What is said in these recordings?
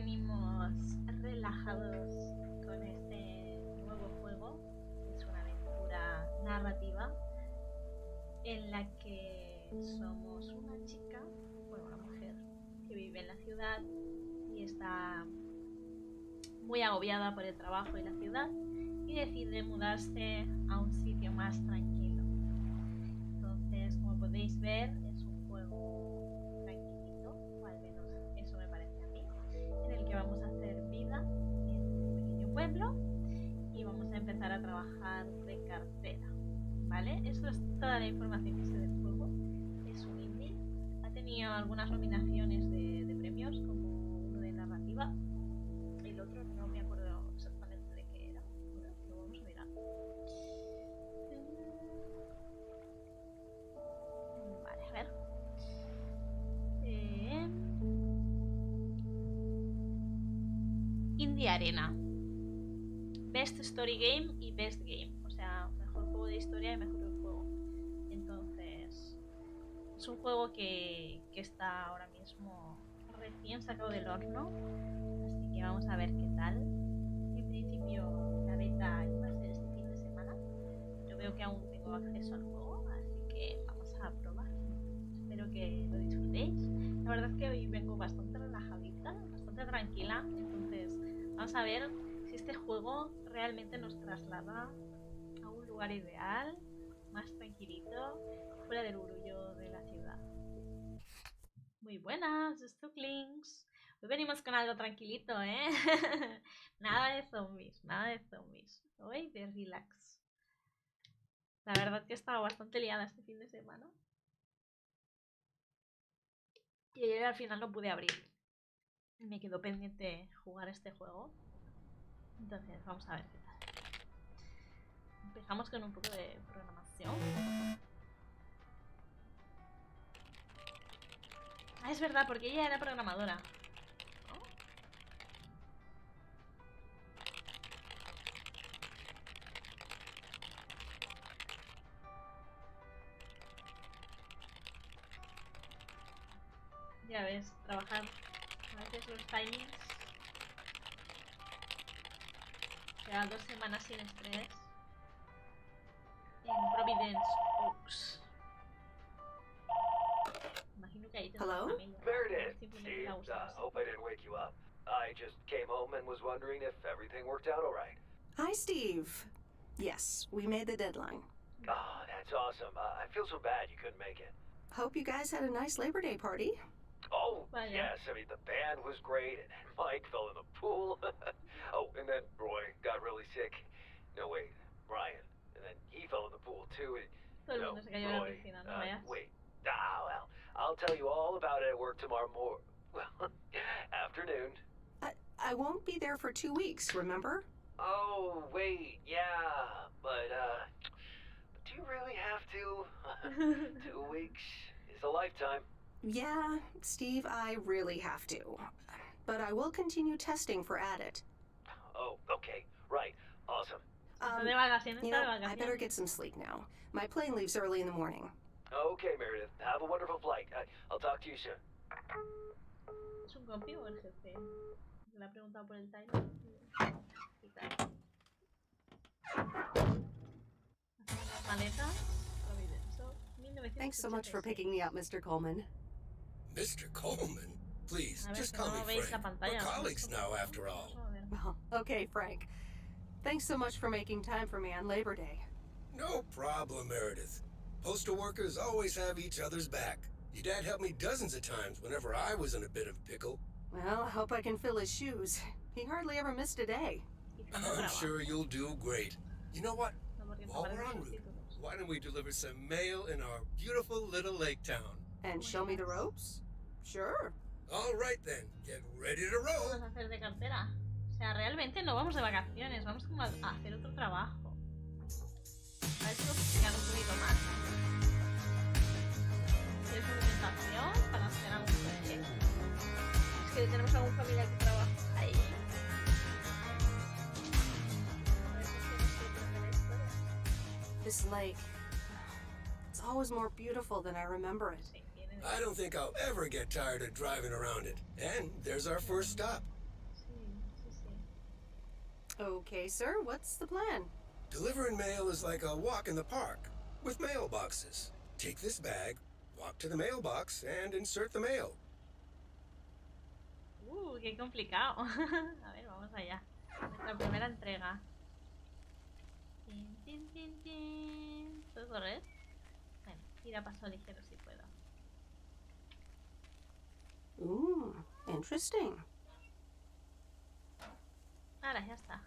venimos relajados con este nuevo juego. Es una aventura narrativa en la que somos una chica, bueno, una mujer que vive en la ciudad y está muy agobiada por el trabajo y la ciudad y decide mudarse a un sitio más tranquilo. Entonces, como podéis ver, es un juego tranquilito, o al menos eso me parece a mí, en el que vamos a hacer vida en un pequeño pueblo y vamos a empezar a trabajar de cartera, ¿vale? Eso es toda la información que sé del juego. Es un indie, ha tenido algunas nominaciones de premios, como uno de narrativa, el otro no me acuerdo exactamente de qué era. Bueno, lo vamos a mirar. Vale, a ver. Indie Arena. Best Story Game y Best Game. O sea, mejor juego de historia y mejor juego. Entonces, es un juego que está ahora mismo recién sacado del horno. Así que vamos a ver qué tal. En principio, la beta iba a ser este fin de semana. Yo veo que aún tengo acceso al juego, así que vamos a probar. Espero que lo disfrutéis. La verdad es que hoy vengo bastante relajadita, bastante tranquila. Entonces, vamos a ver si este juego realmente nos traslada a un lugar ideal, más tranquilito, fuera del barullo de la ciudad. Muy buenas, Stucklings. Hoy venimos con algo tranquilito, ¿eh? Nada de zombies, nada de zombies. Hoy de relax. La verdad que he estado bastante liada este fin de semana. Y ayer al final no pude abrir. Me quedó pendiente jugar este juego. Entonces, vamos a ver qué tal. Empezamos con un poco de programación. Ah, es verdad, porque ella era programadora. ¿No? Ya ves, trabajar a veces los timings. Quedan 2 semanas sin estrés. En Providence Oaks. Imagino que ahí tendrá Hello? familia. Meredith, Simplemente le Steve, ha gustado. hope I didn't wake you up. I just came home and was wondering if everything worked out all right. Hi, Steve. Yes, we made the deadline. Oh, that's awesome. I feel so bad you couldn't make it. Hope you guys had a nice Labor Day party. Oh, Vaya. yes. I mean, the band was great, and Mike fell in the pool. Oh, and then Roy got really sick. No, wait, Brian. And then he fell in the pool, too. And, Todo el no, mundo se cayó en la Roy, piscina, no vayas. wait. Well, I'll tell you all about it at work tomorrow morning. Well, afternoon. I won't be there for 2 weeks, remember? Oh, wait, yeah, but do you really have to? 2 weeks is a lifetime. Yeah, Steve, I really have to. But I will continue testing for Addit. Oh, okay, right, awesome. De vacaciones, You está know, de I better vacaciones. get some sleep now. My plane leaves early in the morning. Okay, Meredith, have a wonderful flight. I'll talk to you soon. ¿Es un compi o el jefe? Le ha preguntado por el timer. Y tal. Hacemos las maletas. Providence Oaks, Thanks so much for 1986. picking me up, Mr. Coleman. Mr. Coleman? Please, A ver, just que call no me veis la Frank. pantalla. We're colleagues now, after all. Vamos a ver. Well, okay, Frank. Thanks so much for making time for me on Labor Day. No problem, Meredith. Postal workers always have each other's back. Your dad helped me dozens of times whenever I was in a bit of a pickle. Well, I hope I can fill his shoes. He hardly ever missed a day. Y se me I'm traba. sure you'll do great. You know what? No, porque me While we're aparecen en los route, títulos. why don't we deliver some mail in our beautiful little lake town? And show me the ropes? Sure. All right then, get ready to roll. Vamos a hacer de cartera. O sea, realmente no vamos de vacaciones, vamos como a hacer otro trabajo. A ver si lo explican un poquito más. ¿Quieres documentación para hacer algún proyecto? Es que tenemos algún familiar que trabaja ahí. A ver si nos cuentan la historia. This lake. It's always more beautiful than I remember it. I don't think I'll ever get tired of driving around it. And there's our first stop. Okay, sir, what's the plan? Delivering mail is like a walk in the park, with mailboxes. Take this bag, walk to the mailbox, and insert the mail. Qué complicado. A ver, vamos allá. Nuestra primera entrega. Tin, tin, tin, tin. ¿Puedo correr? Bueno, ir a paso ligero si puedo. Ooh, interesting. Ahora ya está.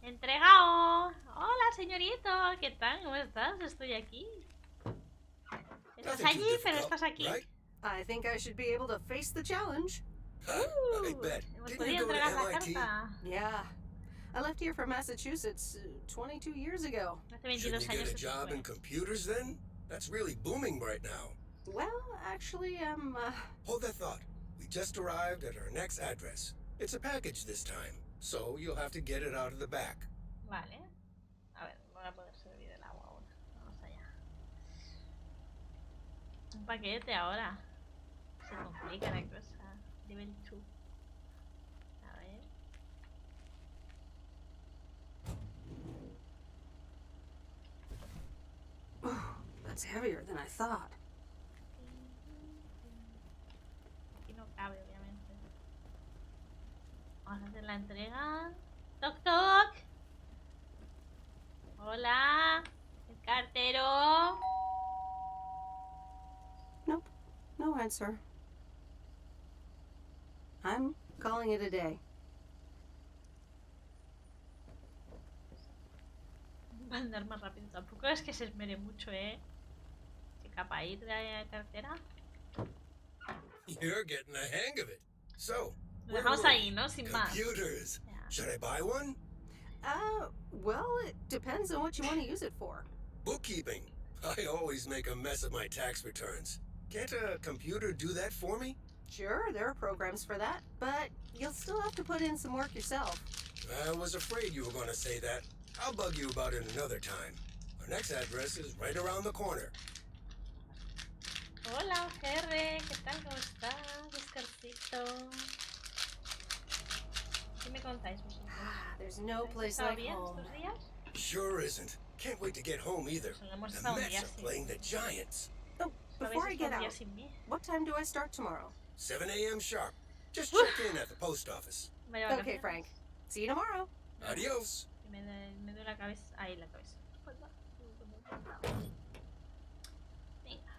¡Entregado! Hola, señorito. ¿Qué tal? ¿Cómo estás? Estoy aquí. Estás Nothing too allí, pero difficult, estás aquí. right? I think I should be able to face the challenge. I bet. Hemos Didn't podido you go entregar la to MIT? carta. Yeah. I left here from Massachusetts 22 years ago. Hace 22 Shouldn't you años get a que se job fue. in computers then? That's really booming right now. Well, actually, Hold that thought. We just arrived at our next address. It's a package this time, so you'll have to get it out of the back. Vale. A ver, voy a poder servir el agua ahora. Vamos allá. Un paquete ahora. Se complica la cosa. Level 2. A ver. that's heavier than I thought. Aquí no cabe, obviamente. Vamos a hacer la entrega. ¡Toc, toc! Hola. El cartero. Nope, no answer. I'm calling it a day. Va a andar más rápido. Tampoco es que se esmere mucho, ¿eh? Se capa ir de la cartera. You're getting the hang of it. So, Lo where dejamos were ahí, we? ¿no? Sin más. Computers. Yeah. Should I buy one? Well, it depends on what you want to use it for. Bookkeeping. I always make a mess of my tax returns. Can't a computer do that for me? Sure, there are programs for that, but you'll still have to put in some work yourself. I was afraid you were going to say that. I'll bug you about it another time. Our next address is right around the corner. Hola, GR. ¿Qué tal? ¿Cómo estás? Oscarcito. ¿Qué me contáis vosotros? There's no ¿Habéis place estado like bien home. estos días? Sure isn't. Can't wait to get home either. Pues hemos The estado un Mets día are sin. playing the Giants. Oh, Habéis before I estado get un día out, sin mí. what time do I start tomorrow? 7 a.m. sharp. Just check in at the post office. Vaya Okay, vacaciones. Frank. See you tomorrow. Adios. Me duele la cabeza. Ahí la cabeza. Venga.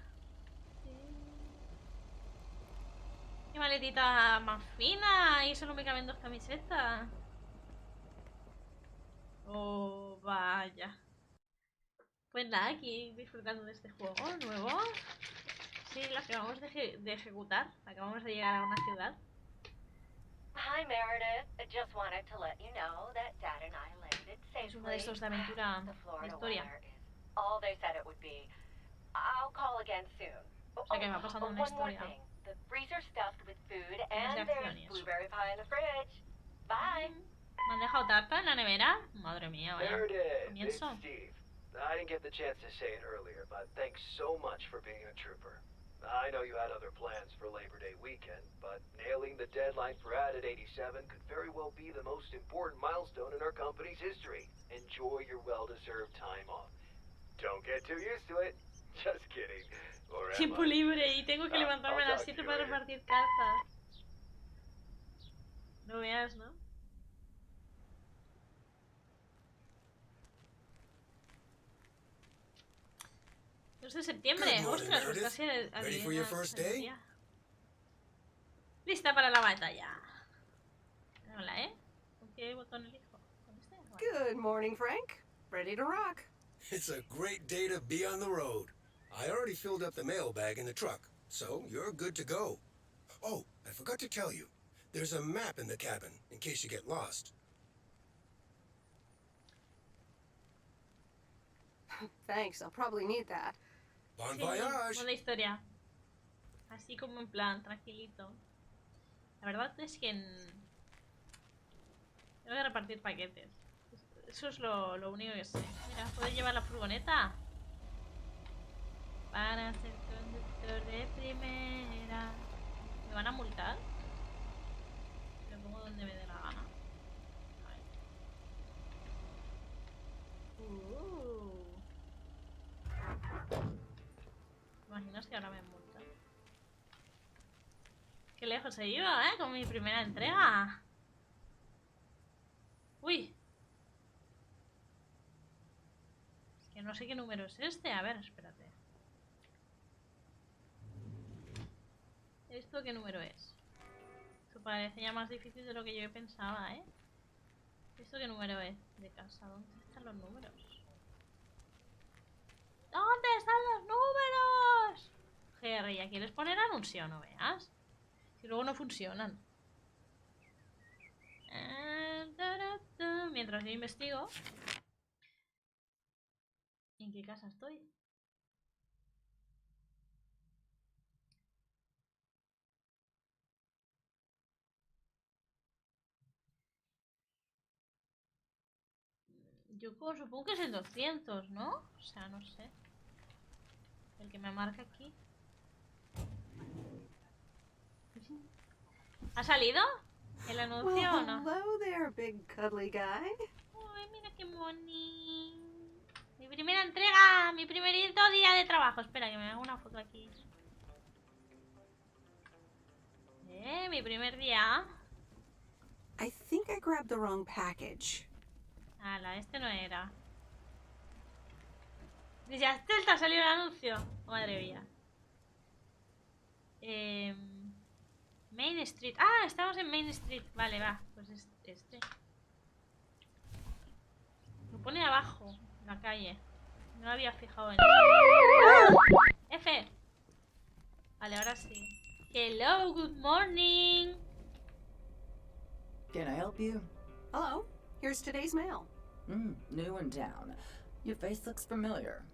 Qué maletita más fina. Y solo me caben 2 camisetas. Oh, vaya. Pues nada, aquí disfrutando de este juego nuevo. Sí, lo acabamos de ejecutar. Acabamos de llegar a una ciudad. Hi, Meredith. I just wanted to let you know that Dad and I landed Es uno de safely. estos de aventura The de Florida historia. weather is all they said it would be. I'll call again soon. O sea que va pasando una one more historia. thing. The freezer's stuffed with food de and there's acciones. blueberry pie in the fridge. Bye. ¿Me han dejado tarta en la nevera? Madre mía, vaya. Meredith, it's Comienzo. Steve. I didn't get the chance to say it earlier, but thanks so much for being a trooper. I know you had other plans for Labor Day weekend, but nailing the deadline for Added 87 could very well be the most important milestone in our company's history. Enjoy your well-deserved time off. Don't get too used to it. Just kidding. Or am Tiempo I? libre y tengo que levantarme a I'll las talk to 7 you para later. repartir cartas. No veas, ¿no? No de septiembre. Good morning, Ostras, pues Meredith. casi Ready for your first day? día. Lista para la batalla. Hola, ¿eh? ¿Con qué botón elijo? ¿Con este? Vale. Good morning, Frank. Ready to rock. It's a great day to be on the road. I already filled up the mailbag in the truck, so you're good to go. Oh, I forgot to tell you. There's a map in the cabin, in case you get lost. Thanks, I'll probably need that. Bon Sí, voyage! modo historia. Así como en plan, tranquilito. La verdad es que tengo que repartir paquetes. Eso es lo único que sé. Mira, ¿puedo llevar la furgoneta? Para ser conductor de primera. ¿Me van a multar? Me pongo donde me dé la gana. ahora me multa. Qué lejos he ido, ¿eh? Con mi primera entrega. Uy. Es que no sé qué número es este. A ver, espérate. ¿Esto qué número es? Esto parece ya más difícil de lo que yo pensaba, ¿eh? ¿Esto qué número es? De casa. ¿Dónde están los números? ¿Dónde están los números? GR, ¿ya quieres poner anuncio? No veas. Si luego no funcionan. Mientras yo investigo. ¿En qué casa estoy? Yo supongo que es el 200, ¿no? O sea, no sé. El que me marca aquí. ¿Ha salido el anuncio Well, o no? hello there, big cuddly guy. Ay, mira qué moni. Mi primera entrega, mi primerito día de trabajo. Espera, que me haga una foto aquí. Mi primer día. I think I grabbed the wrong package. Ala, este no era. Ya te ha salido el anuncio. Madre mía. Main Street. Ah, estamos en Main Street. Vale, va. Pues este. Lo pone abajo, en la calle. No lo había fijado en eso. F. Vale, ahora sí. Hello, good morning. Can I help you? Hello, here's today's mail. New in town. Your face looks familiar.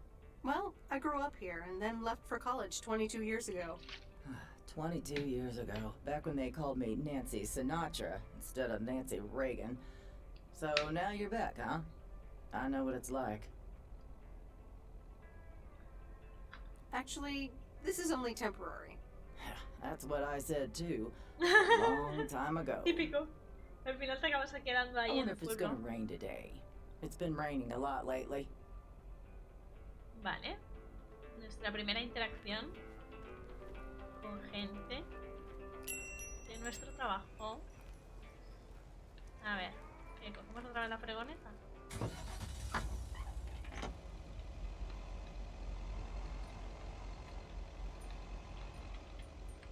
Well, I grew up here and then left for college 22 years ago. 22 years ago, back when they called me Nancy Sinatra instead of Nancy Reagan. So now you're back, huh? I know what it's like. Actually, this is only temporary. That's what I said too, a long time ago. Típico. Al final te acabas quedando I ahí en wonder el if it's pueblo. gonna rain today. It's been raining a lot lately. Vale. Nuestra primera interacción con gente de nuestro trabajo. A ver, ¿qué cogemos otra vez la fregoneta?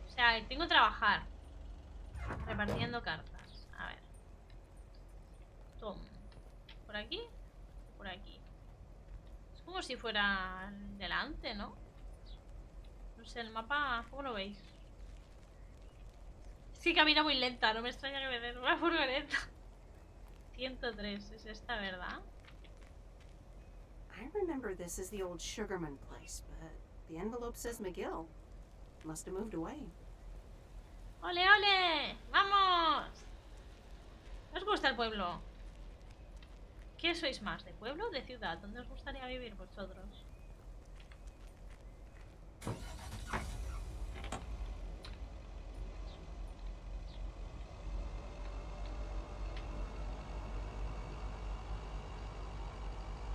O sea, tengo que trabajar repartiendo cartas. A ver. Toma. ¿Por aquí? Por aquí. Es como si fuera delante, ¿no? No sé, el mapa, ¿cómo lo veis? Sí, camina muy lenta, no me extraña que me den una furgoneta. 103, es esta, ¿verdad? I remember this as the old Sugarman place, but the envelope says McGill. Must have moved away. ¡Ole, ole! ¡Vamos! ¿Os gusta el pueblo? ¿Qué sois más? ¿De pueblo o de ciudad? ¿Dónde os gustaría vivir vosotros?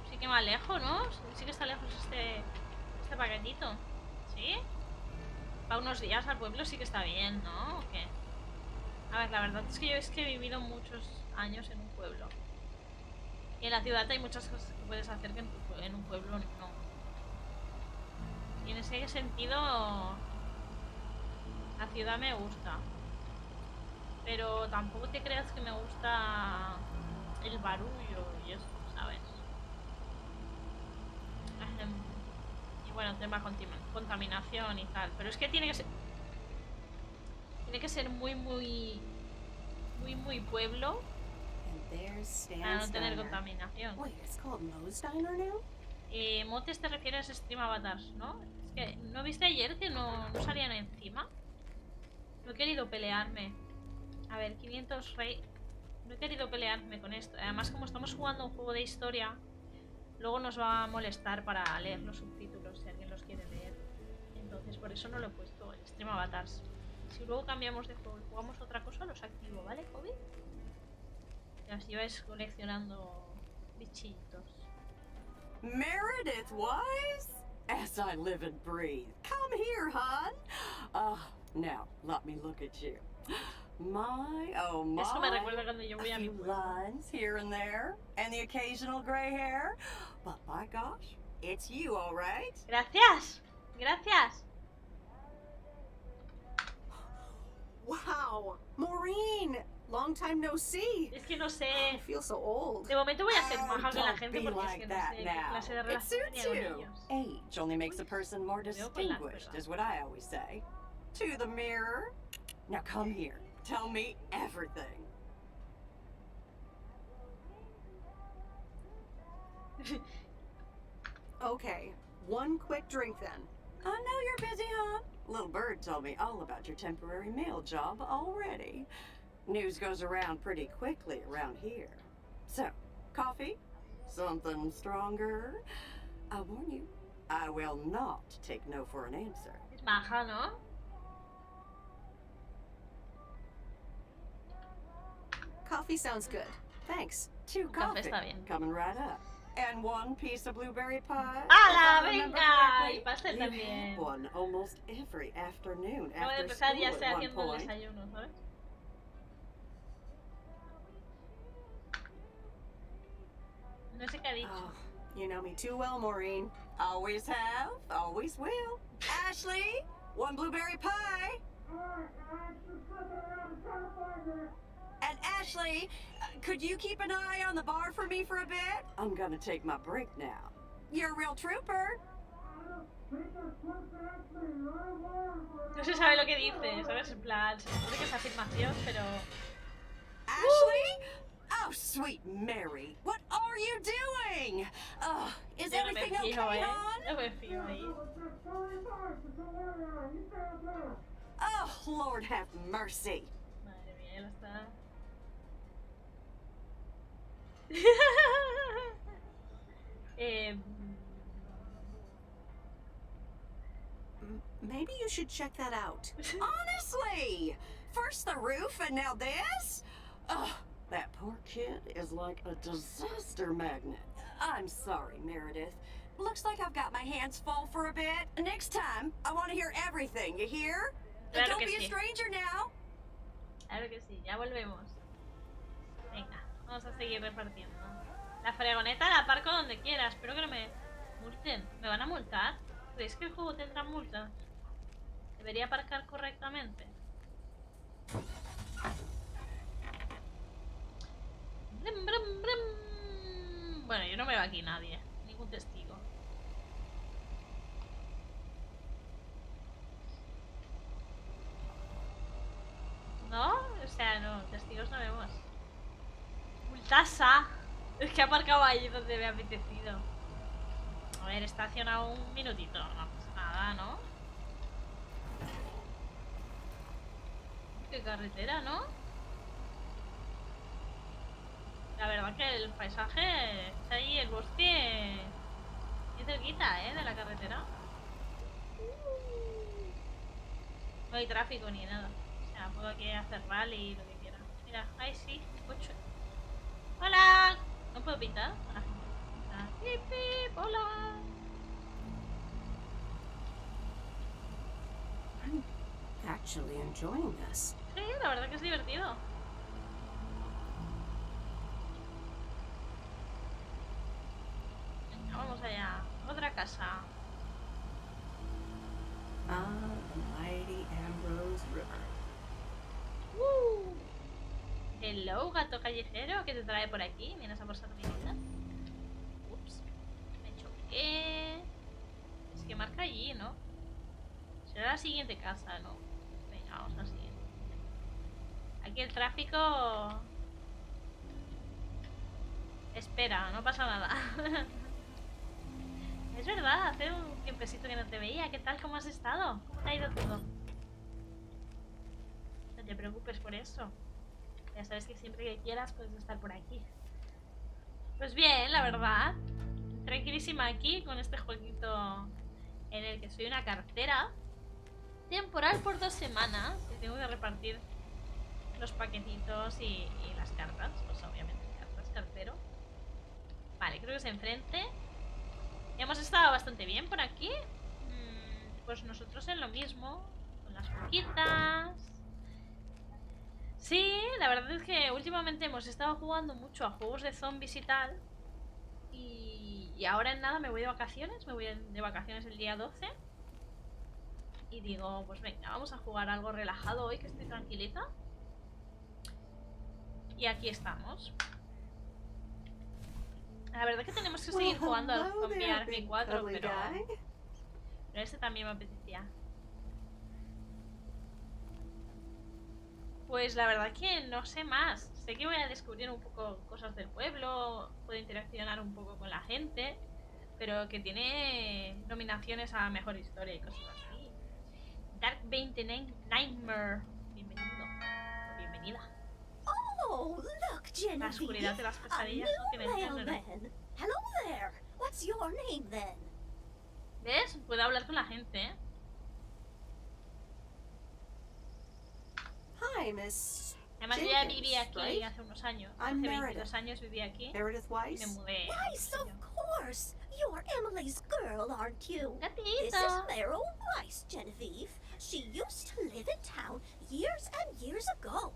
Sí que más lejos, ¿no? Sí que está lejos este paquetito. ¿Sí? Para unos días al pueblo sí que está bien, ¿no? ¿O qué? A ver, la verdad es que yo he vivido muchos años en un pueblo. Y en la ciudad hay muchas cosas que puedes hacer que en un pueblo no. Y en ese sentido, la ciudad me gusta. Pero tampoco te creas que me gusta el barullo y eso, ¿sabes? Y bueno, tema contaminación y tal. Pero es que tiene que ser muy pueblo And there's para no Stan's tener diner. contaminación. Wait, it's called Moe's Diner now? Motes te refieres a Stream Avatars, ¿no? Es que, ¿no viste ayer que no salían encima? No he querido pelearme. A ver, 500 rey... No he querido pelearme con esto. Además, como estamos jugando un juego de historia, luego nos va a molestar para leer los subtítulos si alguien los quiere leer. Entonces, por eso no lo he puesto, el Stream Avatars. Si luego cambiamos de juego y jugamos otra cosa, los activo, ¿vale, Kobe? Y así vais coleccionando bichitos. Meredith Weiss? as I live and breathe. Come here, hon. Now, let me look at you. My, oh my. Eso me recuerda cuando yo voy A a mi few pueblo. lines here and there, and the occasional gray hair. But by gosh, it's you, all right? Gracias. Gracias. Wow, Maureen! Long time no see. Es que no sé. I feel so old. De momento voy a ser Oh, maja con la don't gente be porque es like que no that sé qué now. clase de It relación suits tenía con you. ellos. Age only makes a person more Veo con la distinguished, verdad. is what I always say. To the mirror. Now come here. Tell me everything. Okay, one quick drink then. I know you're busy, hon. Little Bird told me all about your temporary mail job already. News goes around pretty quickly around here. So, coffee? Something stronger? I warn you, I will not take no for an answer. Es maja, ¿no? Coffee sounds good. Thanks. Two Un café coffee, está bien. coming right up. And one piece of blueberry pie. ¡Hala! if I remember ¡Venga! Y correctly. pastel You también. had one almost every afternoon Acabo de after empezar y ya school estoy at one haciendo el point. desayuno, ¿sabes? No sé qué ha dicho. Oh, you know me too well, Maureen. Always have, always will. Ashley, one blueberry pie. And Ashley, could you keep an eye on the bar for me for a bit? I'm gonna take my break now. You're a real trooper. No se sabe lo que dice, ¿sabes? En plan, se supone que es afirmación, pero... Ashley? Oh, sweet Mary, what are you doing? Is Yo no me everything fío, okay, ¿eh? hon? No me fío ahí. Oh, Lord have mercy. Madre mía, ya lo está... Maybe you should check that out. Honestly, first the roof and now this? Ugh, that poor kid is like a disaster magnet. I'm sorry, Meredith. Looks like I've got my hands full for a bit. Next time, I want to hear everything, you hear? Claro Don't que be a sí. stranger now. Claro que sí, ya volvemos. Venga, vamos a seguir repartiendo. La fregoneta la aparco donde quiera. Espero que no me multen. ¿Me van a multar? ¿Creéis que el juego tendrá multas? ¿Debería aparcar correctamente? Brum, brum, brum. Bueno, yo no veo aquí nadie. Ningún testigo. ¿No? O sea, no, testigos no vemos. Multasa. Es que he aparcado allí donde me ha apetecido. A ver, estacionado un minutito. No pasa nada, ¿no? Qué carretera, ¿no? La verdad que el paisaje está ahí, el bosque muy cerquita, ¿eh? De la carretera. No hay tráfico ni nada. O sea, puedo aquí hacer rally, lo que quiera. Mira, ahí sí, coche. ¡Hola! ¿No puedo pintar? Ah, ¡pip, pip! ¡Hola! I'm actually enjoying this. Sí, la verdad que es divertido. Venga, vamos allá. Otra casa. Ah, the mighty Ambrose River. Hello, gato callejero. ¿Qué te trae por aquí? ¿Vienes a por servilletas? Ups. Me choqué. Es que marca allí, ¿no? Será la siguiente casa, ¿no? Venga, vamos a la siguiente. Aquí el tráfico... Espera, no pasa nada. Es verdad, hace un tiempecito que no te veía. ¿Qué tal? ¿Cómo has estado? ¿Cómo te ha ido todo? No te preocupes por eso. Ya sabes que siempre que quieras puedes estar por aquí. Pues bien, la verdad. Tranquilísima aquí con este jueguito en el que soy una cartera temporal por 2 semanas. Y tengo que repartir los paquetitos y las cartas. Pues obviamente cartas, cartero. Vale, creo que es enfrente. Y hemos estado bastante bien por aquí. Pues nosotros en lo mismo, con las foquitas. Sí, la verdad es que últimamente hemos estado jugando mucho a juegos de zombies y tal. Y ahora en nada me voy de vacaciones, me voy de vacaciones el día 12. Y digo, pues venga, vamos a jugar algo relajado hoy, que estoy tranquilita. Y aquí estamos. La verdad es que tenemos que seguir jugando al Zombie Army 4, pero este también me apetecía. Pues la verdad que no sé más. Sé que voy a descubrir un poco cosas del pueblo, puedo interaccionar un poco con la gente, pero que tiene nominaciones a Mejor Historia y cosas así. Dark 29 Nightmare. Bienvenido. O bienvenida. Oh, look, Genevieve. La oscuridad de las pesadillas no tiene género. Mailman. Hello there. What's your name then? ¿Ves? Puedo hablar con la gente, ¿eh? Hi, Miss. Además, yo ya Jenkins, viví aquí right? hace unos años. Hace I'm 22 Meredith. años viví aquí Meredith y Weiss. me mudé. Weiss, of course. You're Emily's girl, aren't you? This is Gatito. Meryl Weiss, Genevieve. She used to live in town years and years ago.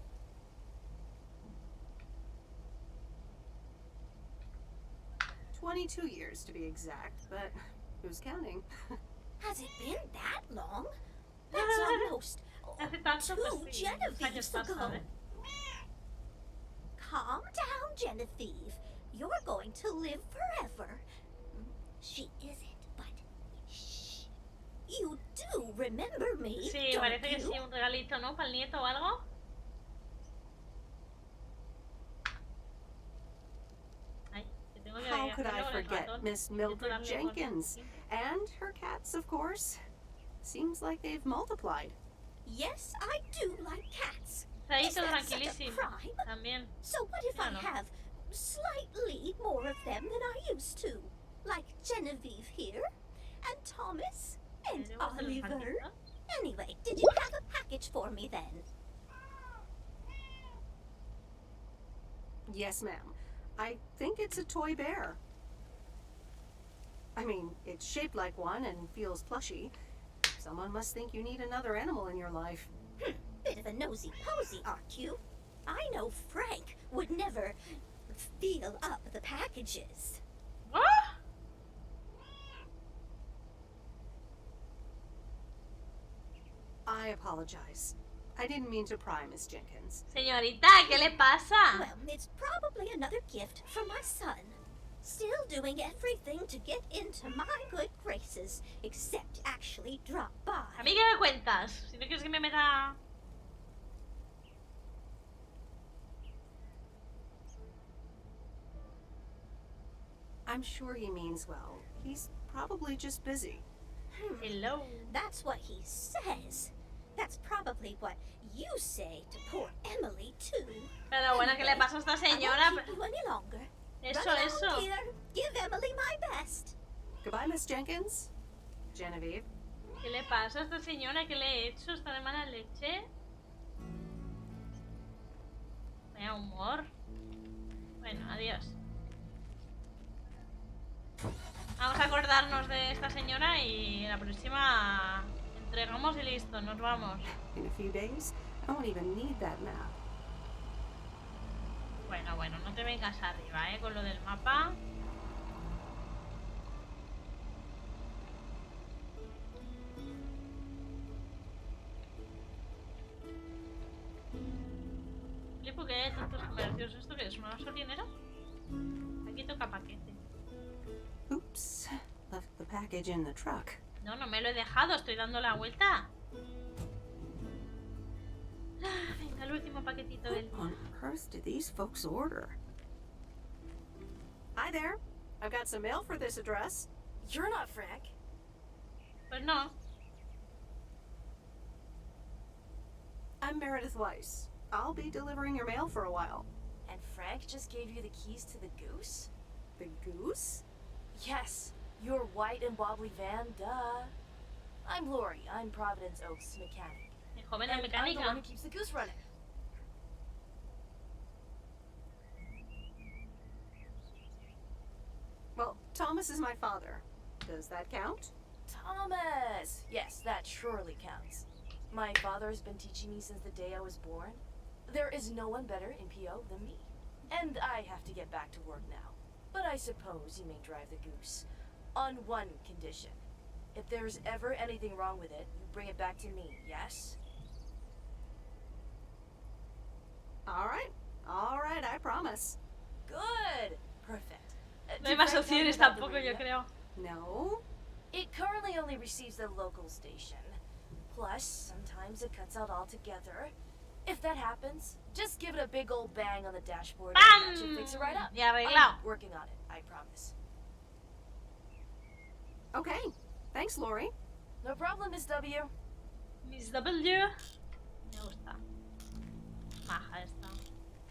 "22 years to be exact, but who's counting?" Has it been that long? That's almost Hace tanto, two pues sí, años Genevieves pasan, ago. ¿eh? Calm down, Genevieve. You're going to live forever. She isn't, but shh. You do remember me, Sí, don't parece que you? sí, un regalito, ¿no? Para el nieto o algo. Ay, que tengo que How could I hacerlo con el forget ratón. Miss Intento Mildred darle Jenkins? cosas. And her cats, of course. Seems like they've multiplied. Yes, I do like cats. Está ahí Is todo that such a tranquilísimo. crime? También. So what if I Claro. have slightly more of them than I used to? Like Genevieve here, and Thomas, and ¿Le gustan los Oliver. gatitos? Anyway, did you have a package for me then? Yes, ma'am. I think it's a toy bear. I mean, it's shaped like one and feels plushy. Someone must think you need another animal in your life. Bit of a nosy posy, aren't you? I know Frank would never feel up the packages. ¡Ah! I apologize. I didn't mean to pry, Miss Jenkins. Señorita, ¿qué le pasa? Well, it's probably another gift from my son. Still doing everything to get into my good graces, except actually drop by. ¿A mí qué me cuentas? Si no quieres que me meta... I'm sure he means well. He's probably just busy. Hello. That's what he says. That's probably what you say to poor Emily, too. Pero bueno, ¿qué le pasa a esta I señora? won't keep you any longer. Eso, Run along, eso. dear. Give Emily my best. Goodbye, Miss Jenkins. Genevieve. ¿Qué le pasa a esta señora? ¿Qué le he hecho? ¿Está de mala leche? Vaya humor. Bueno, adiós. Vamos a acordarnos de esta señora y la próxima entregamos y listo, nos vamos. In a few days, I won't even need that map. Bueno, bueno, no te vengas arriba, con lo del mapa. Flipo que hay tantos comercios. ¿Esto qué es? ¿Una gasolinera? Aquí toca paquete. Oops. Left the package in the truck. No, no me lo he dejado, estoy dando la vuelta. Ah, venga, el último paquetito del What día. on earth did these folks order? Hi there. I've got some mail for this address. You're not Frank. Pues no. I'm Meredith Weiss. I'll be delivering your mail for a while. And Frank just gave you the keys to the goose? The goose? Yes, your white and wobbly van, duh. I'm Lori. I'm Providence Oaks mechanic. El joven And es I'm the one mecánica. who keeps the goose running. Well, Thomas is my father. Does that count? Thomas! Yes, that surely counts. My father has been teaching me since the day I was born. There is no one better in PO than me. And I have to get back to work now. But I suppose you may drive the goose. On one condition. If there's ever anything wrong with it, you bring it back to me, yes? All right, I promise. Good! Perfect. No hay más opciones tampoco, yo creo. No? It currently only receives the local station. Plus, sometimes it cuts out altogether. If that happens, just give it a big old bang on the dashboard and that should fix it right up. Ya arreglado. I'm working on it, I promise. Okay, thanks, Lori. No problem, Miss W. Miss W. Me gusta. Maja esta.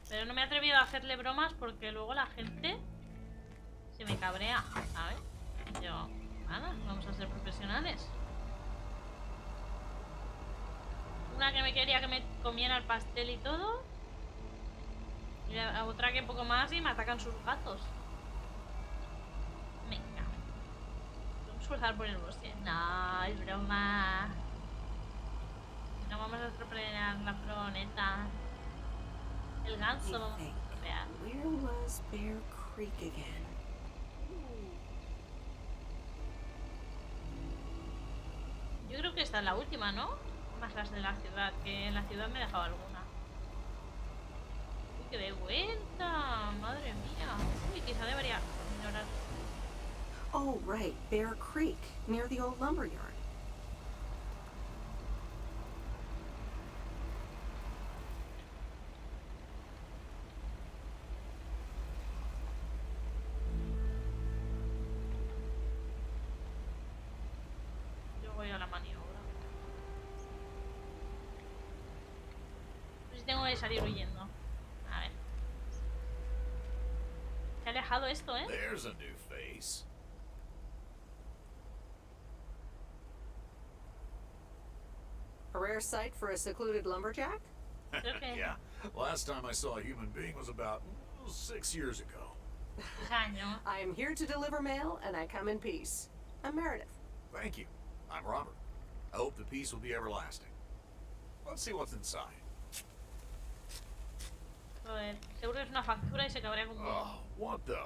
Pero no me he atrevido a hacerle bromas porque luego la gente se me cabrea, ¿sabes? Yo, nada, vamos a ser profesionales. Una que me quería que me comiera el pastel y todo. Y la otra que poco más y me atacan sus gatos. Venga. Vamos a cruzar por el bosque. No, es broma. No vamos a atropellar la furgoneta. El ganso vamos a atropellar. Where was Bear Creek again? Yo creo que esta es la última, ¿no? Más las de la ciudad, que en la ciudad me he dejado alguna. Uy, que de vuelta, madre mía. Uy, quizá debería ignorar. Oh, right, Bear Creek, near the old lumber yard. Yo voy a la maniobra. Pues tengo que salir huyendo. A ver. Se ha alejado esto, ¿eh? There's a new face. A rare sight for a secluded lumberjack? Okay. Yeah. Last time I saw a human being was about 6 years ago. Año. I am here to deliver mail, and I come in peace. I'm Meredith. Thank you. I'm Robert. I hope the peace will be everlasting. Let's see what's inside. Joder, seguro que es una factura y se cabrea conmigo. Oh, what the?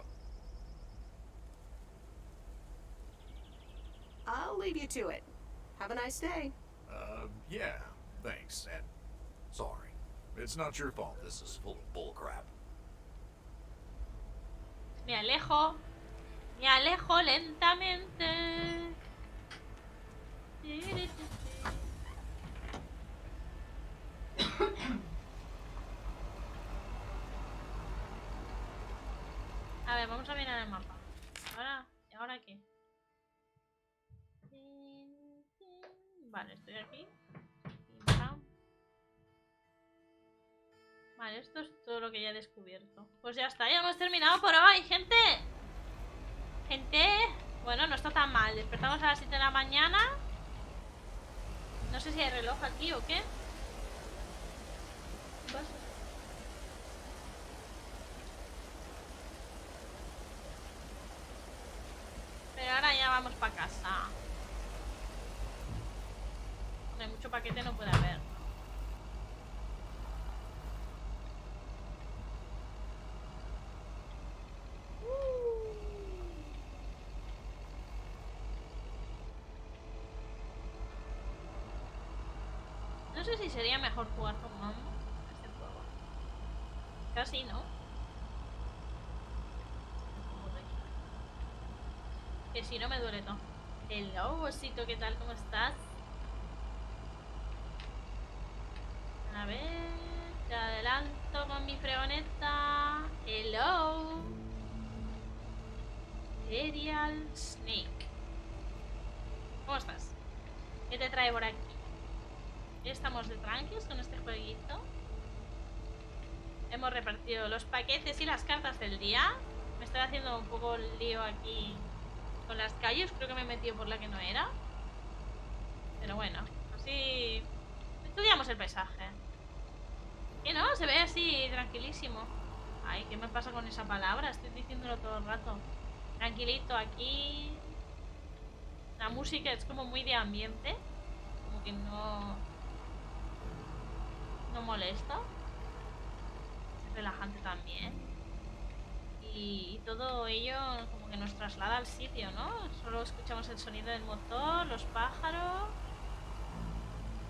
I'll leave you to it. Have a nice day. Yeah, thanks, and sorry. It's not your fault this is full of bullcrap. Me alejo lentamente. A ver, vamos a mirar el mapa. ¿Ahora qué? Vale, estoy aquí. Vale, esto es todo lo que ya he descubierto. Pues ya está, ya hemos terminado por hoy, gente. Bueno, no está tan mal. Despertamos a las 7 de la mañana. No sé si hay reloj aquí o qué. ¿Qué pasa? Pero ahora ya vamos para casa. No, mucho paquete no puede haber. No sé si sería mejor jugar con Cómo este juego. Casi, ¿no? Que si no me duele todo. Hello, osito, ¿qué tal? ¿Cómo estás? A ver, te adelanto con mi fregoneta. Hello. Serial Snake. ¿Cómo estás? ¿Qué te trae por aquí? Estamos de tranquis con este jueguito. Hemos repartido los paquetes y las cartas del día. Me estoy haciendo un poco el lío aquí con las calles. Creo que me he metido por la que no era. Pero bueno, así estudiamos el paisaje. Que no, se ve así tranquilísimo. Ay, ¿qué me pasa con esa palabra? Estoy diciéndolo todo el rato. Tranquilito aquí. La música es como muy de ambiente, como que no molesta, es relajante también. Y todo ello como que nos traslada al sitio, ¿no? Solo escuchamos el sonido del motor, los pájaros,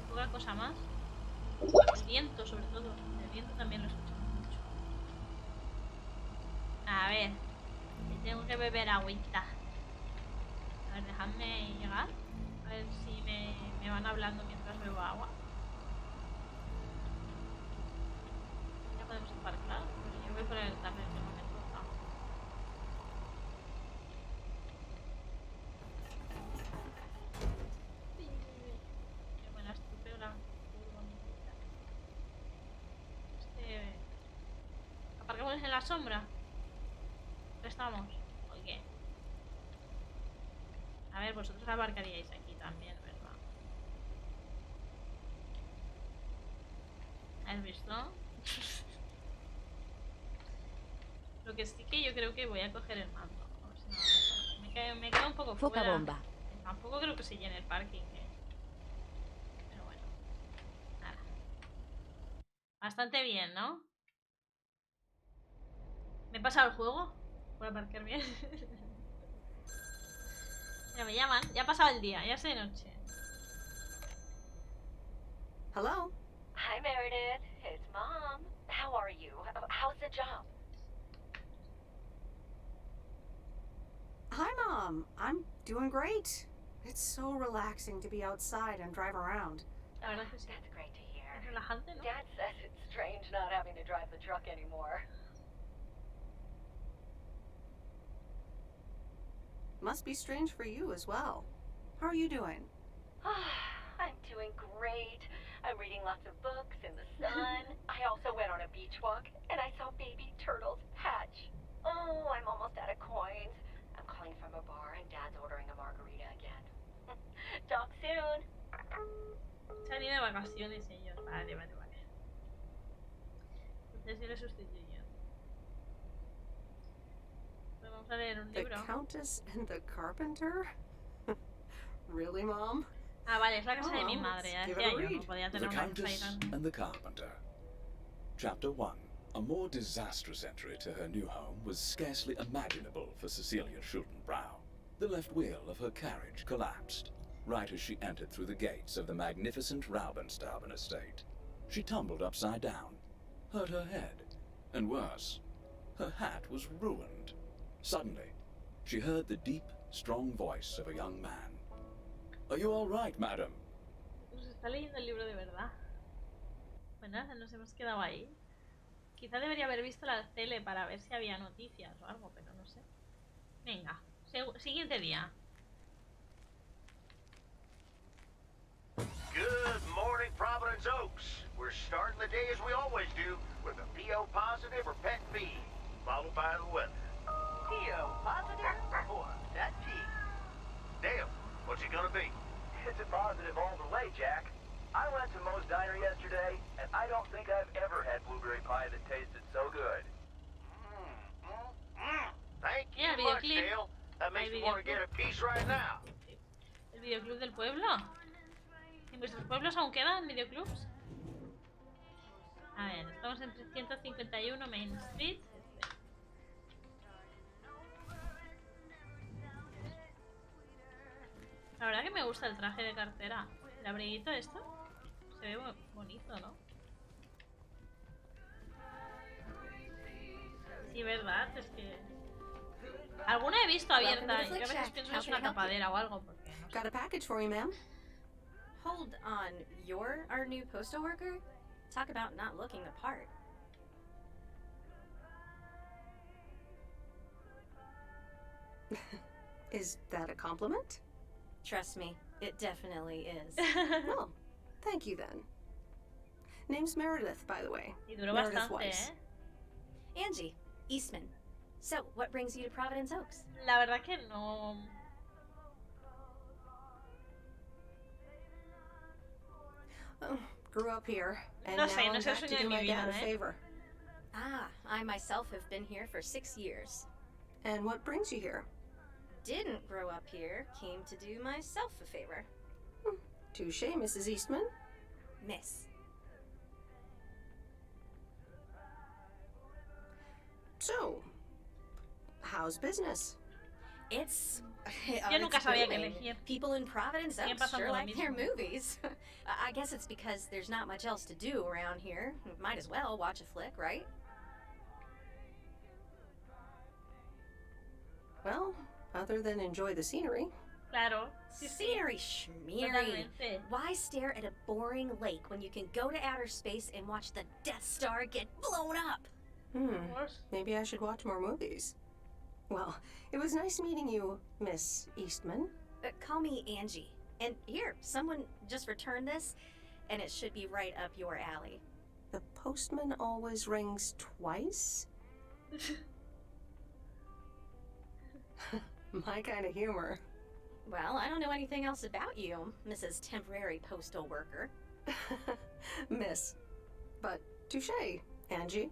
poca cosa más. El viento sobre todo, el viento también lo escuchamos mucho. A ver, tengo que beber agüita. A ver, dejadme llegar. A ver si me van hablando mientras bebo agua. Ya podemos aparcar. Pues yo voy por el tablero de momento. Qué buena estupenda la furgoneta. ¿Aparcamos en la sombra? ¿Estamos? ¿O qué? A ver, vosotros aparcaríais aquí también, ¿verdad? ¿Has visto? Lo que sí que yo creo que voy a coger el mando. A ver si no me queda un poco Foca fuera. bomba. Tampoco creo que se llene el parking, ¿eh? Pero bueno. Nada. Bastante bien, ¿no? ¿Me he pasado el juego? Por aparcar bien. Ya me llaman. Ya ha pasado el día. Ya es de noche. Hello? Hi, Meredith. It's Mom. How are you? How's the job? Hi, Mom. I'm doing great. It's so relaxing to be outside and drive around. La verdad que sí. That's great to hear. Es relajante, ¿no? Dad says it's strange not having to drive the truck anymore. Must be strange for you as well. How are you doing? I'm doing great. I'm reading lots of books in the sun. I also went on a beach walk, and I saw baby turtles hatch. Oh, I'm almost out of coins. I'm calling from a bar, and Dad's ordering a margarita again. Talk soon. Se han ido de vacaciones ellos. Vale. Entonces yo le sustituyo. Pues vamos a leer un The libro. Countess and the Carpenter? Really, Mom? Ah, vale, es la casa de mi Oh, madre. Ya give decía it a yo, no read. podía The tener una casa ahí Countess tan... and the Carpenter. Chapter 1. A more disastrous entry to her new home was scarcely imaginable for Cecilia Schultenbrow. The left wheel of her carriage collapsed, right as she entered through the gates of the magnificent Raubenstaben estate. She tumbled upside down, hurt her head, and worse, her hat was ruined. Suddenly, she heard the deep, strong voice of a young man. Are you all right, madam? Pues está leyendo el libro de verdad. Pues nada, nos hemos quedado ahí. Quizá debería haber visto la tele para ver si había noticias o algo, pero no sé. Venga, siguiente día. Good morning, Providence Oaks. We're starting the day as we always do, with a PO positive or pet peeve, followed by the weather. PO positive? Boy, that peeve. Dale, what's it gonna be? It's a positive all the way, Jack. I went to Moe's Diner yesterday, and I don't think I've ever had blueberry pie that tasted so good. Thank you Yeah, much, videoclip. Dale. That makes me Hay want to get a piece right now. ¿El videoclub del pueblo? ¿En vuestros pueblos aún quedan videoclubs? A ver, estamos en 351 Main Street. La verdad que me gusta el traje de cartera. El abriguito esto se ve bonito, ¿no? Sí, verdad, es que... Alguna he visto abierta y a veces pienso que es una tapadera o algo, porque no sé. Got a package for you, ma'am. Hold on, you're our new postal worker? Talk about not looking the part. Is that a compliment? Trust me, it definitely is. Well, thank you then. Name's Meredith, by the way. Y duró Meredith bastante, Weiss. Angie, Eastman. So, what brings you to Providence Oaks? La verdad que no... Oh, grew up here, and No now sé, I'm no sé el back to sueño de do mi my vida, dad a ¿eh? favor. Ah, I myself have been here for 6 years. And what brings you here? didn't grow up here came to do myself a favor. Touche, Mrs. Eastman. Miss. So, how's business? It's... Yo nunca sabía que booming. elegir. People in Providence Siguen Oaks pasando sure lo like their mismo. movies. I guess it's because there's not much else to do around here. Might as well watch a flick, right? Well, other than enjoy the scenery. Claro. Sí, sí. Scenery schmeary. Totalmente. Why stare at a boring lake when you can go to outer space and watch the Death Star get blown up? Of course. Maybe I should watch more movies. Well, it was nice meeting you, Miss Eastman. Call me Angie. And here, someone just returned this, and it should be right up your alley. The postman always rings twice? My kind of humor. Well, I don't know anything else about you, Mrs. Temporary Postal Worker. Miss. But touche, Angie.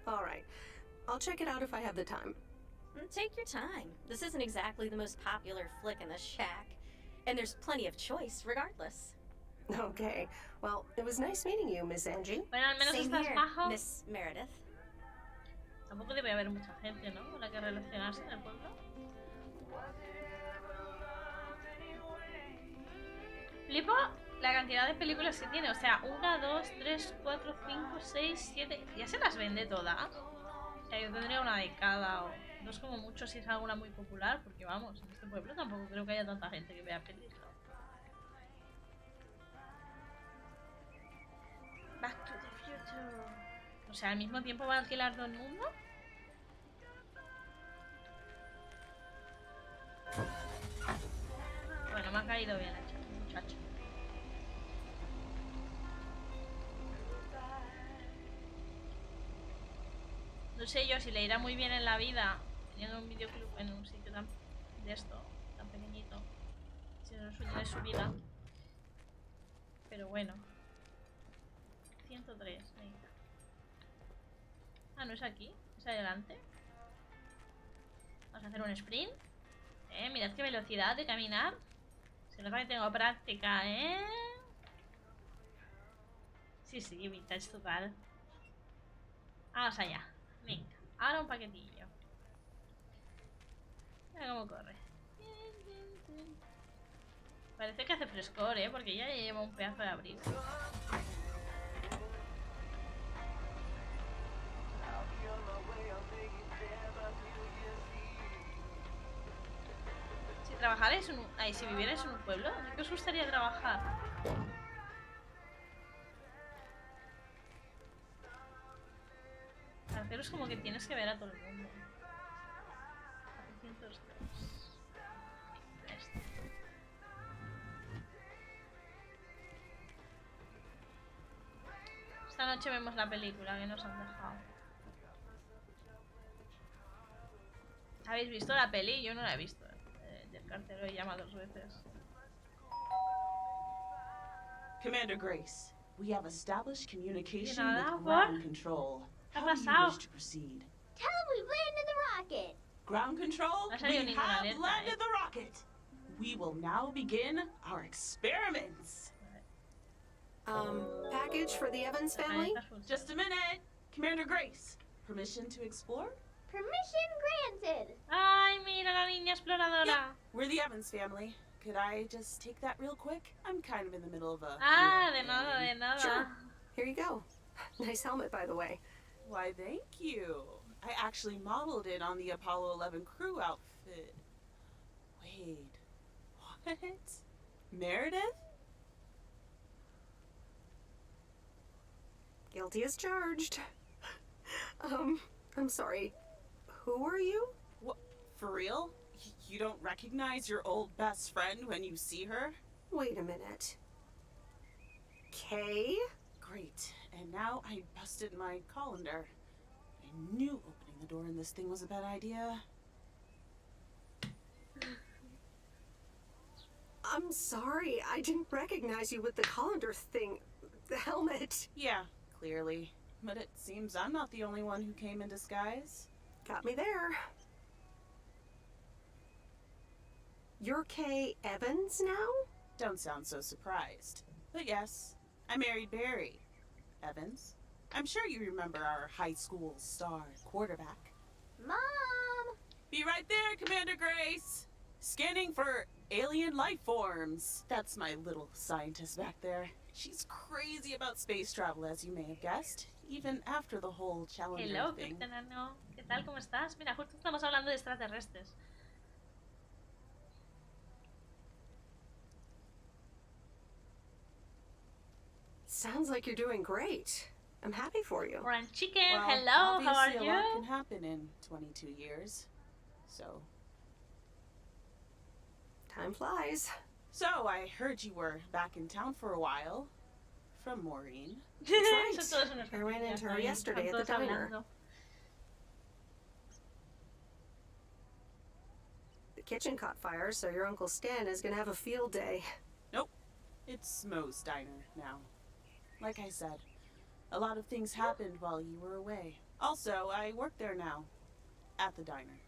All right. I'll check it out if I have the time. Take your time. This isn't exactly the most popular flick in the shack, and there's plenty of choice regardless. Okay. Well, it was nice meeting you, Miss Angie. Bueno, al menos Same estás here, majo. Miss Meredith. Tampoco debe haber mucha gente, ¿no? Con la que relacionarse en el pueblo. Flipo la cantidad de películas que tiene. O sea, 1, 2, 3, 4, 5, 6, 7... ¿Ya se las vende todas? O sea, yo tendría una de cada o... No es como mucho si es alguna muy popular, porque vamos, en este pueblo tampoco creo que haya tanta gente que vea películas. Back to the future. O sea, al mismo tiempo va a alquilar todo el mundo. Bueno, me ha caído bien el muchacho. No sé yo si le irá muy bien en la vida teniendo un videoclub en un sitio tan de esto, tan pequeñito. Si no es suyo de su vida. Pero bueno. 103, venga. Ah, ¿no es aquí? ¿Es adelante? Vamos a hacer un sprint. Mirad qué velocidad de caminar. Se nota que tengo práctica, Sí, sí, vintage total. Vamos allá. Venga, ahora un paquetillo. Mira cómo corre. Parece que hace frescor, porque ya lleva un pedazo de abrigo. Si trabajarais en un... Ay, si vivierais en un pueblo, ¿qué os gustaría trabajar? Pero es como que tienes que ver a todo el mundo. 403. Esta noche vemos la película que nos han dejado. ¿Habéis visto la peli? Yo no la he visto. Del cartero llama 2 veces. Commander Grace, we have established communication Nada, with ground control. How do you wish to proceed? Tell them we've landed the rocket. Ground control, No ha we salido ninguna have alerta, landed the rocket. We will now begin our experiments. Package for the Evans family? Just a minute. Commander Grace, permission to explore? Permission granted. Ay, mira la niña exploradora. Yeah, we're the Evans family. Could I just take that real quick? I'm kind of in the middle of a... Ah, de nada, de nada. Sure. Here you go. Nice helmet, by the way. Why, thank you. I actually modeled it on the Apollo 11 crew outfit. Wait, what? Meredith? Guilty as charged. I'm sorry. Who are you? What? For real? You don't recognize your old best friend when you see her? Wait a minute. Kay? Great. And now I busted my colander. I knew opening the door in this thing was a bad idea. I'm sorry. I didn't recognize you with the colander thing. The helmet. Yeah, clearly. but it seems I'm not the only one who came in disguise. Got me there. You're Kay Evans now? Don't sound so surprised. But yes, I married Barry Evans. I'm sure you remember our high school star quarterback. Mom! Be right there, Commander Grace! Scanning for alien life forms. That's my little scientist back there. She's crazy about space travel, as you may have guessed, even after the whole Challenger Hello, thing. Capitán Ano. ¿Qué tal? ¿Cómo estás? Mira, justo estamos hablando de extraterrestres. Sounds like you're doing great. I'm happy for you. Orange Chicken, Well, hello, how are obviously a lot can you? happen in 22 years. So Time flies. So, I heard you were back in town for a while. From Maureen. That's Son right. todos unos I ran into her ahí, yesterday están at the todos diner. hablando. The kitchen caught fire, so your Uncle Stan is gonna have a field day. Nope. It's Mo's diner now. Like I said, a lot of things happened while you were away. Also, I work there now. At the diner.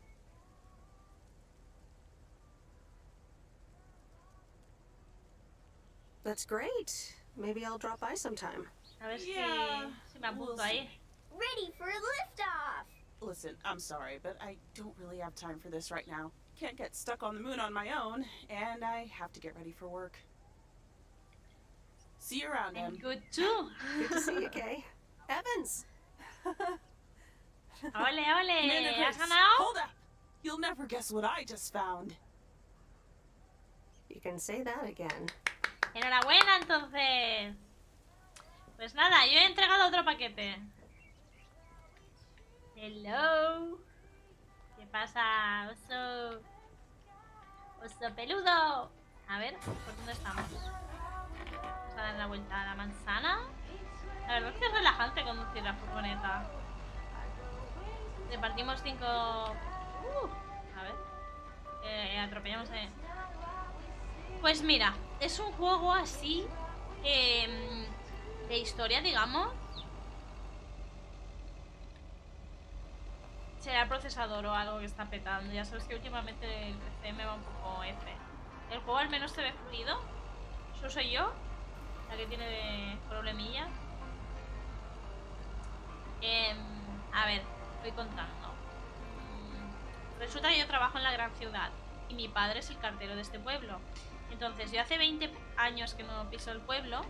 That's great. Maybe I'll drop by sometime. A ver Yeah, si me apunto we'll ahí. Ready for liftoff! Listen, I'm sorry, but I don't really have time for this right now. Can't get stuck on the moon on my own, and I have to get ready for work. See you around, Em. And good too. Good to see you, Kay. Evans! Ole, Commander ole, ¿has Grace, ganado? hold up! You'll never guess what I just found. You can say that again. Enhorabuena, entonces. Pues nada, yo he entregado otro paquete. Hello. ¿Qué pasa, oso? Oso peludo. A ver, ¿por dónde estamos? Vamos a dar la vuelta a la manzana. La verdad es que es relajante conducir la furgoneta. Repartimos 5... a ver. Atropellamos Pues mira, es un juego así de historia, digamos. Será el procesador o algo que está petando. Ya sabes que últimamente el PC me va un poco F. El juego al menos se ve fluido. ¿Eso soy yo? La que tiene de problemillas. A ver, voy contando. Resulta que yo trabajo en la gran ciudad y mi padre es el cartero de este pueblo. Entonces yo hace 20 años que no piso el pueblo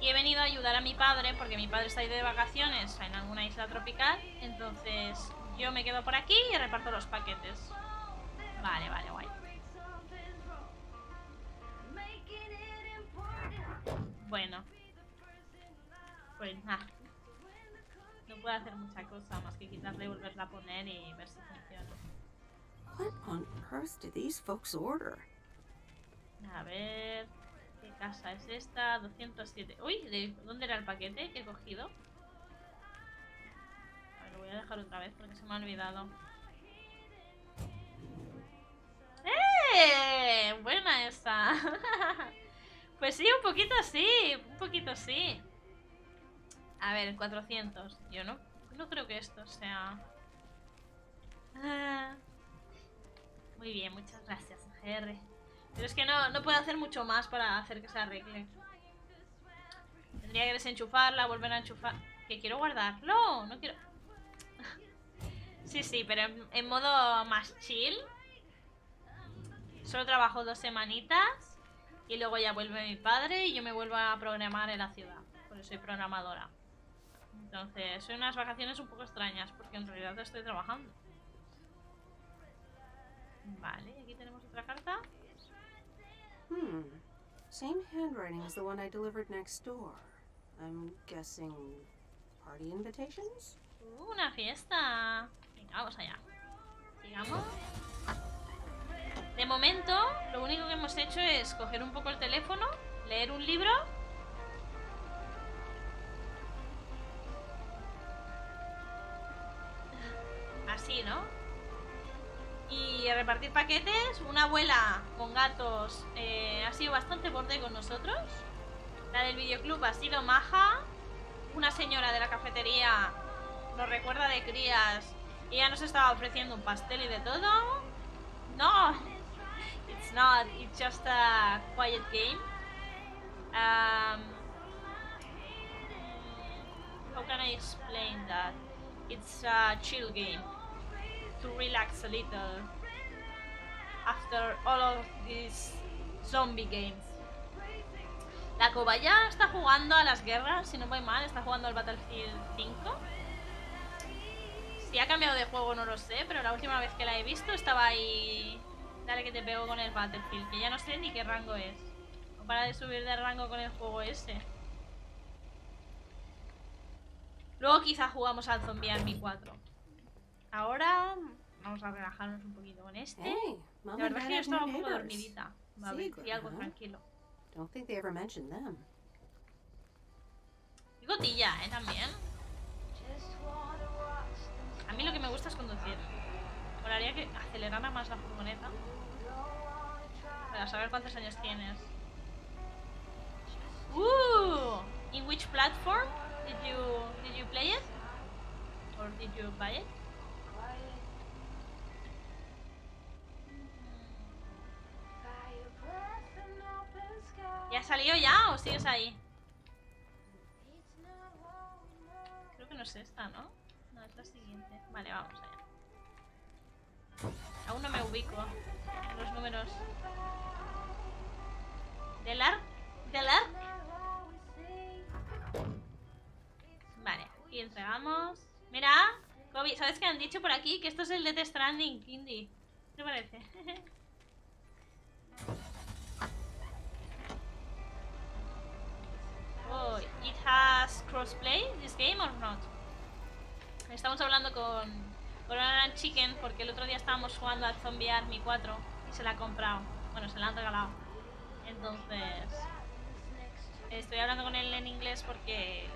y he venido a ayudar a mi padre porque mi padre está ahí de vacaciones en alguna isla tropical. Entonces yo me quedo por aquí y reparto los paquetes. Vale, vale, guay. Bueno, pues nada. No puedo hacer mucha cosa más que quitarle y volverla a poner y ver si funciona. What on earth did these folks order? A ver... ¿Qué casa es esta? 207... Uy, ¿de dónde era el paquete que he cogido? A ver, lo voy a dejar otra vez porque se me ha olvidado. ¡Eh! Buena esa. Pues sí, un poquito sí. Un poquito sí. A ver, 400. Yo no creo que esto sea... Muy bien, muchas gracias, GR. Pero es que no puedo hacer mucho más para hacer que se arregle. Tendría que desenchufarla, volver a enchufar. ¿Que quiero guardarlo? No quiero... Sí, pero en modo más chill. Solo trabajo 2 semanitas y luego ya vuelve mi padre y yo me vuelvo a programar en la ciudad. Porque soy programadora. Entonces, son unas vacaciones un poco extrañas porque en realidad estoy trabajando. Vale, aquí tenemos otra carta. Same handwriting as the one I delivered next door. I'm guessing party invitations? Una fiesta. Venga, vamos allá. Sigamos. De momento, lo único que hemos hecho es coger un poco el teléfono, leer un libro. Así, ¿no? Y repartir paquetes. Una abuela con gatos ha sido bastante borde con nosotros. La del videoclub ha sido maja. una señora de la cafetería nos recuerda de crías y ella nos estaba ofreciendo un pastel y de todo. No, it's not. It's just a quiet game. How can I explain that? It's a chill game to relax a little after all of these zombie games. La cobaya está jugando a las guerras, si no voy mal, está jugando al Battlefield 5. Si ha cambiado de juego no lo sé, pero la última vez que la he visto estaba ahí. Dale que te pego con el Battlefield, que ya no sé ni qué rango es. No para de subir de rango con el juego ese. Luego quizá jugamos al Zombie Army 4. Ahora vamos a relajarnos un poquito con este. Hey, La Mom and verdad es Dad que yo have estaba new un poco neighbors. dormidita. A ver si algo tranquilo. Don't think they ever mentioned them. Bigotilla, también. A mí lo que me gusta es conducir. Molaría que acelerara más la furgoneta. Para saber cuántos años tienes. In which platform did you play it? Or did you buy it? ¿Ya salió ya o sigues ahí? Creo que no es esta, ¿no? No, es la siguiente. Vale, vamos allá. Aún no me ubico en los números. ¿Delar? Vale, aquí entregamos. Mira, Kobe, ¿sabes qué han dicho por aquí? Que esto es el de Death Stranding, Kindy. ¿Qué te parece? Oh, it has crossplay this game or not? Estamos hablando con Gran Chicken porque el otro día estábamos jugando al Zombie Army 4 y se la ha comprado. Bueno, se la han regalado. Entonces estoy hablando con él en inglés porque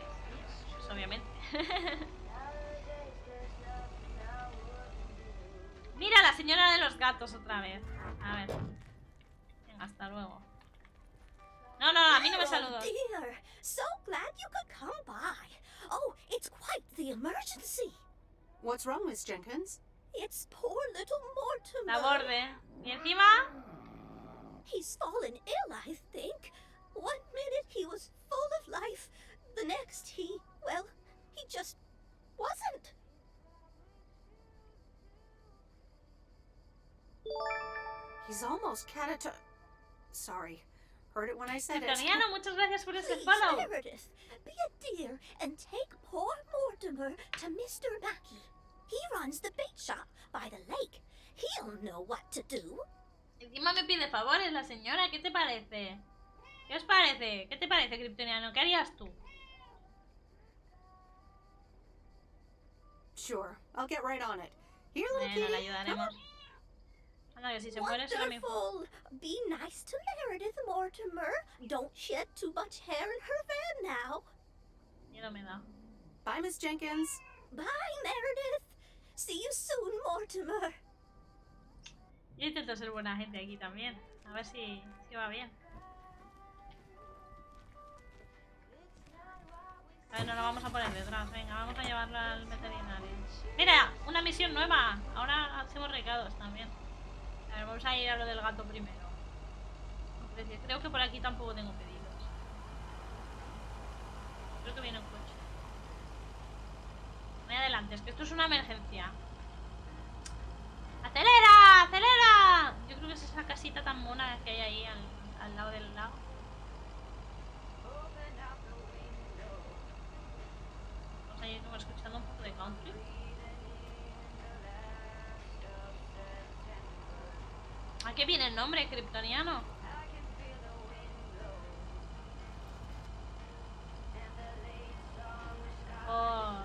pues, obviamente. Mira, la señora de los gatos otra vez. A ver. Venga, hasta luego. No, a mí no me saludó. Oh dear, so glad you could come by. Oh, it's quite the emergency. What's wrong, Miss Jenkins? It's poor little Mortimer. La borde. Y encima... He's fallen ill, I think. One minute he was full of life. The next he just wasn't. He's almost Sorry. Heard it when I said it. Kryptoniano, muchas gracias por ese Please, follow. Meredith, be a dear and take poor Mortimer to Mr. Mackey. He runs the bait shop by the lake. He'll know what to do. Encima me pide favores la señora, ¿qué te parece? ¿Qué os parece? ¿Qué te parece, Kryptoniano? ¿Qué harías tú? Sure, I'll get right on it. Here, little Bueno, la kitty. Come ayudaremos. on. Anda, que si se muere será mi... Wonderful. Be nice to Meredith, Mortimer. Don't shed too much hair in her van now. Miedo me da. Bye, Miss Jenkins. Bye, Meredith. See you soon, Mortimer. Yo intento ser buena gente aquí también. A ver si va bien. A ver, no nos vamos a poner detrás. Venga, vamos a llevarla al veterinario. ¡Mira! Una misión nueva. Ahora hacemos recados también. A ver, vamos a ir a lo del gato primero. Creo que por aquí tampoco tengo pedidos. Creo que viene un coche. Muy adelante, es que esto es una emergencia. ¡Acelera! ¡Acelera! Yo creo que es esa casita tan mona que hay ahí al lado del lago. Vamos a ir como escuchando un poco de country. ¿A qué viene el nombre, kryptoniano? Oh.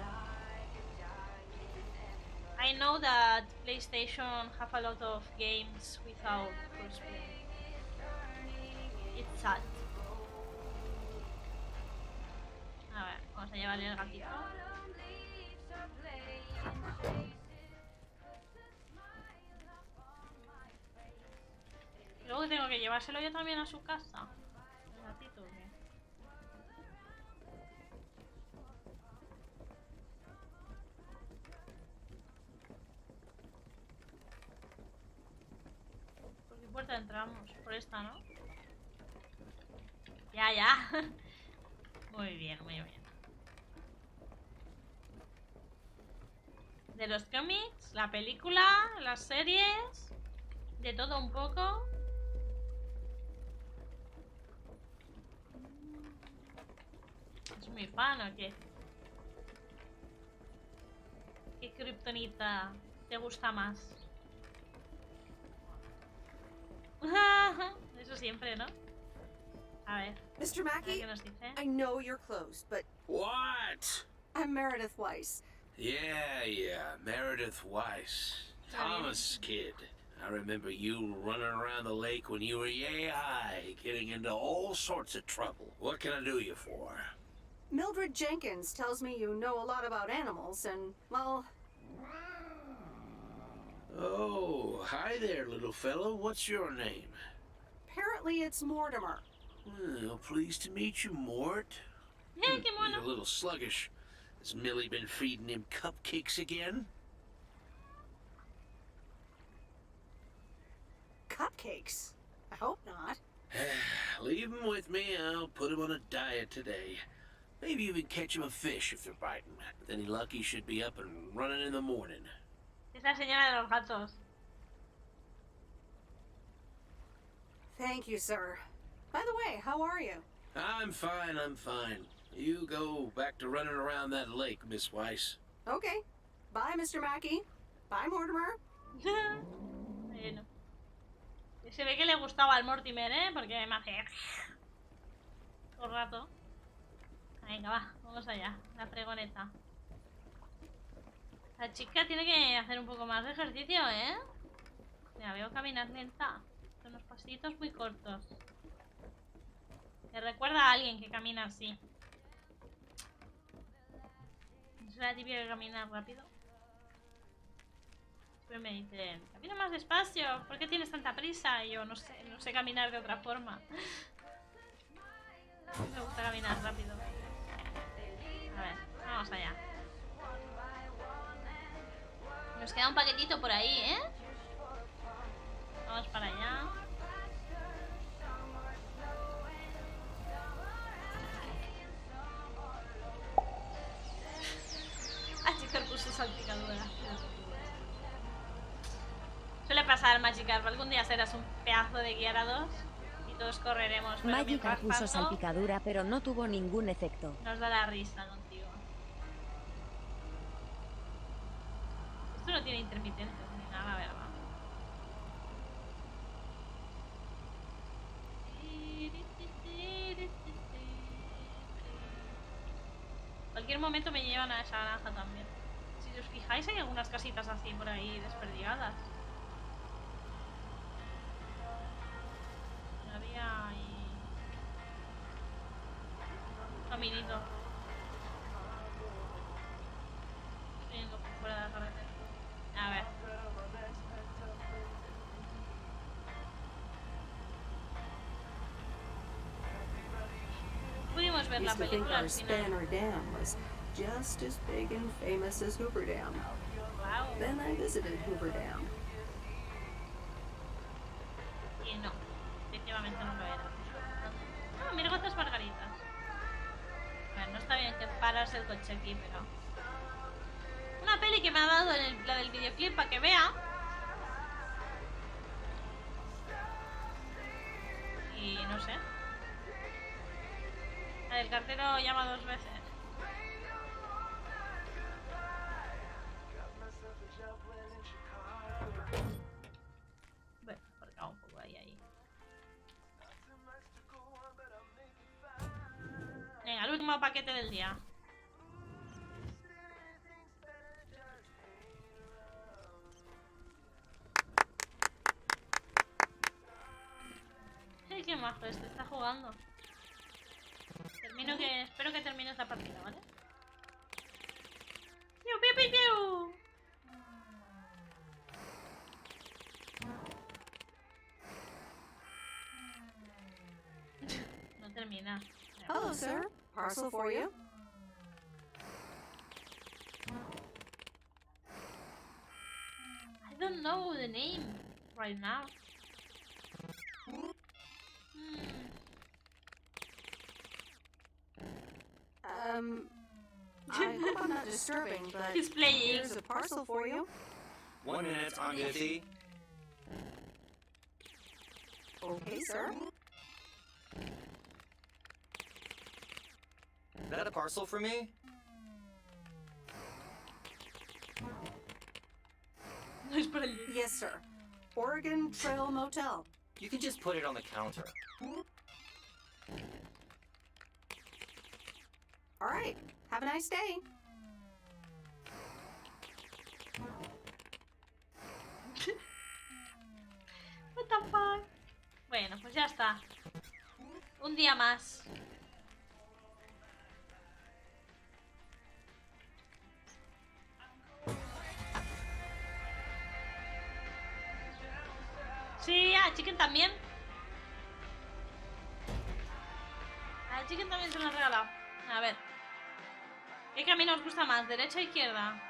I know that PlayStation have a lot of games without crossplay. It's sad. A ver, vamos a llevarle el gatito. Luego tengo que llevárselo yo también a su casa. El gatito, ¿qué? puerta entramos? Por esta, ¿no? Ya, ya. Muy bien, muy bien. De los cómics, la película, las series, de todo un poco. ¿Es muy fan o qué? ¿Qué kriptonita te gusta más? Eso siempre, ¿no? A ver. Mr. a ver Mackey, ¿qué nos dice? I know you're closed, but What? I'm Meredith Weiss. Yeah, Meredith Weiss. Thomas' kid. I remember you running around the lake when you were yay high, getting into all sorts of trouble. What can I do you for? Mildred Jenkins tells me you know a lot about animals, and, well... Oh, hi there, little fellow. What's your name? Apparently it's Mortimer. Well, pleased to meet you, Mort. Qué He's mono. a little sluggish. Has Millie been feeding him cupcakes again? Cupcakes? I hope not. Leave him with me. I'll put him on a diet today. Maybe even catch him a fish if they're biting. With any luck, he should be up and running in the morning. Es la señora de los gatos. Thank you, sir. By the way, how are you? I'm fine. You go back to running around that lake, Miss Weiss. Okay. Bye, Mr. Mackey. Bye, Mortimer. Bueno. Se ve que le gustaba al Mortimer, ¿eh? Porque me hace... todo el rato. Venga, va, vamos allá. La pregoneta. La chica tiene que hacer un poco más de ejercicio, ¿eh? La veo caminar lenta. Con unos pasitos muy cortos. Me recuerda a alguien que camina así. Es la típica que camina rápido. Siempre me dicen, camina más despacio, ¿por qué tienes tanta prisa? Y yo no sé caminar de otra forma. Me gusta caminar rápido. A ver, vamos allá. Nos queda un paquetito por ahí, ¿eh? Vamos para allá. Puso salpicadura. Suele pasar, Magikarp. Algún día serás un pedazo de guiar a dos y todos correremos. Magikarp puso salpicadura, pero no tuvo ningún efecto. Nos da la risa contigo. Esto no tiene intermitentes ni nada, ¿verdad? Cualquier momento me llevan a esa granja también. Si os fijáis, hay algunas casitas así por ahí desperdigadas. Había ahí un caminito. Estoy yendo por fuera de la carretera. A ver. Pudimos ver la Used to think película our al final. Spanner Dam was just as big and famous as Hoover Dam. Wow. Then I visited Hoover Dam. Y no, efectivamente no lo era. Ah, mira cuántas margaritas. Bueno, no está bien que paras el coche aquí, pero... Una peli que me ha dado la del videoclip para que vea. Y no sé. La del cartero llama 2 veces. Bueno, porque un poco ahí. Venga, el último paquete del día. Ay, qué majo este, está jugando. Espero que termines la partida, ¿vale? ¡Piu, piu, piu, piu! No termina. Hello, sir. Parcel for you. I don't know the name right now. I hope I'm not disturbing, but He's playing. here's a parcel for you. 1 minute on duty. Okay, sir. Is that a parcel for me? Yes, sir. Oregon Trail Motel. You can just put it on the counter. All right. Have a nice day. What the fuck? Bueno, pues ya está. Un día más. Sí, a Chicken también. A Chicken también se lo han regalado. A ver. ¿Qué camino os gusta más? ¿Derecha o izquierda?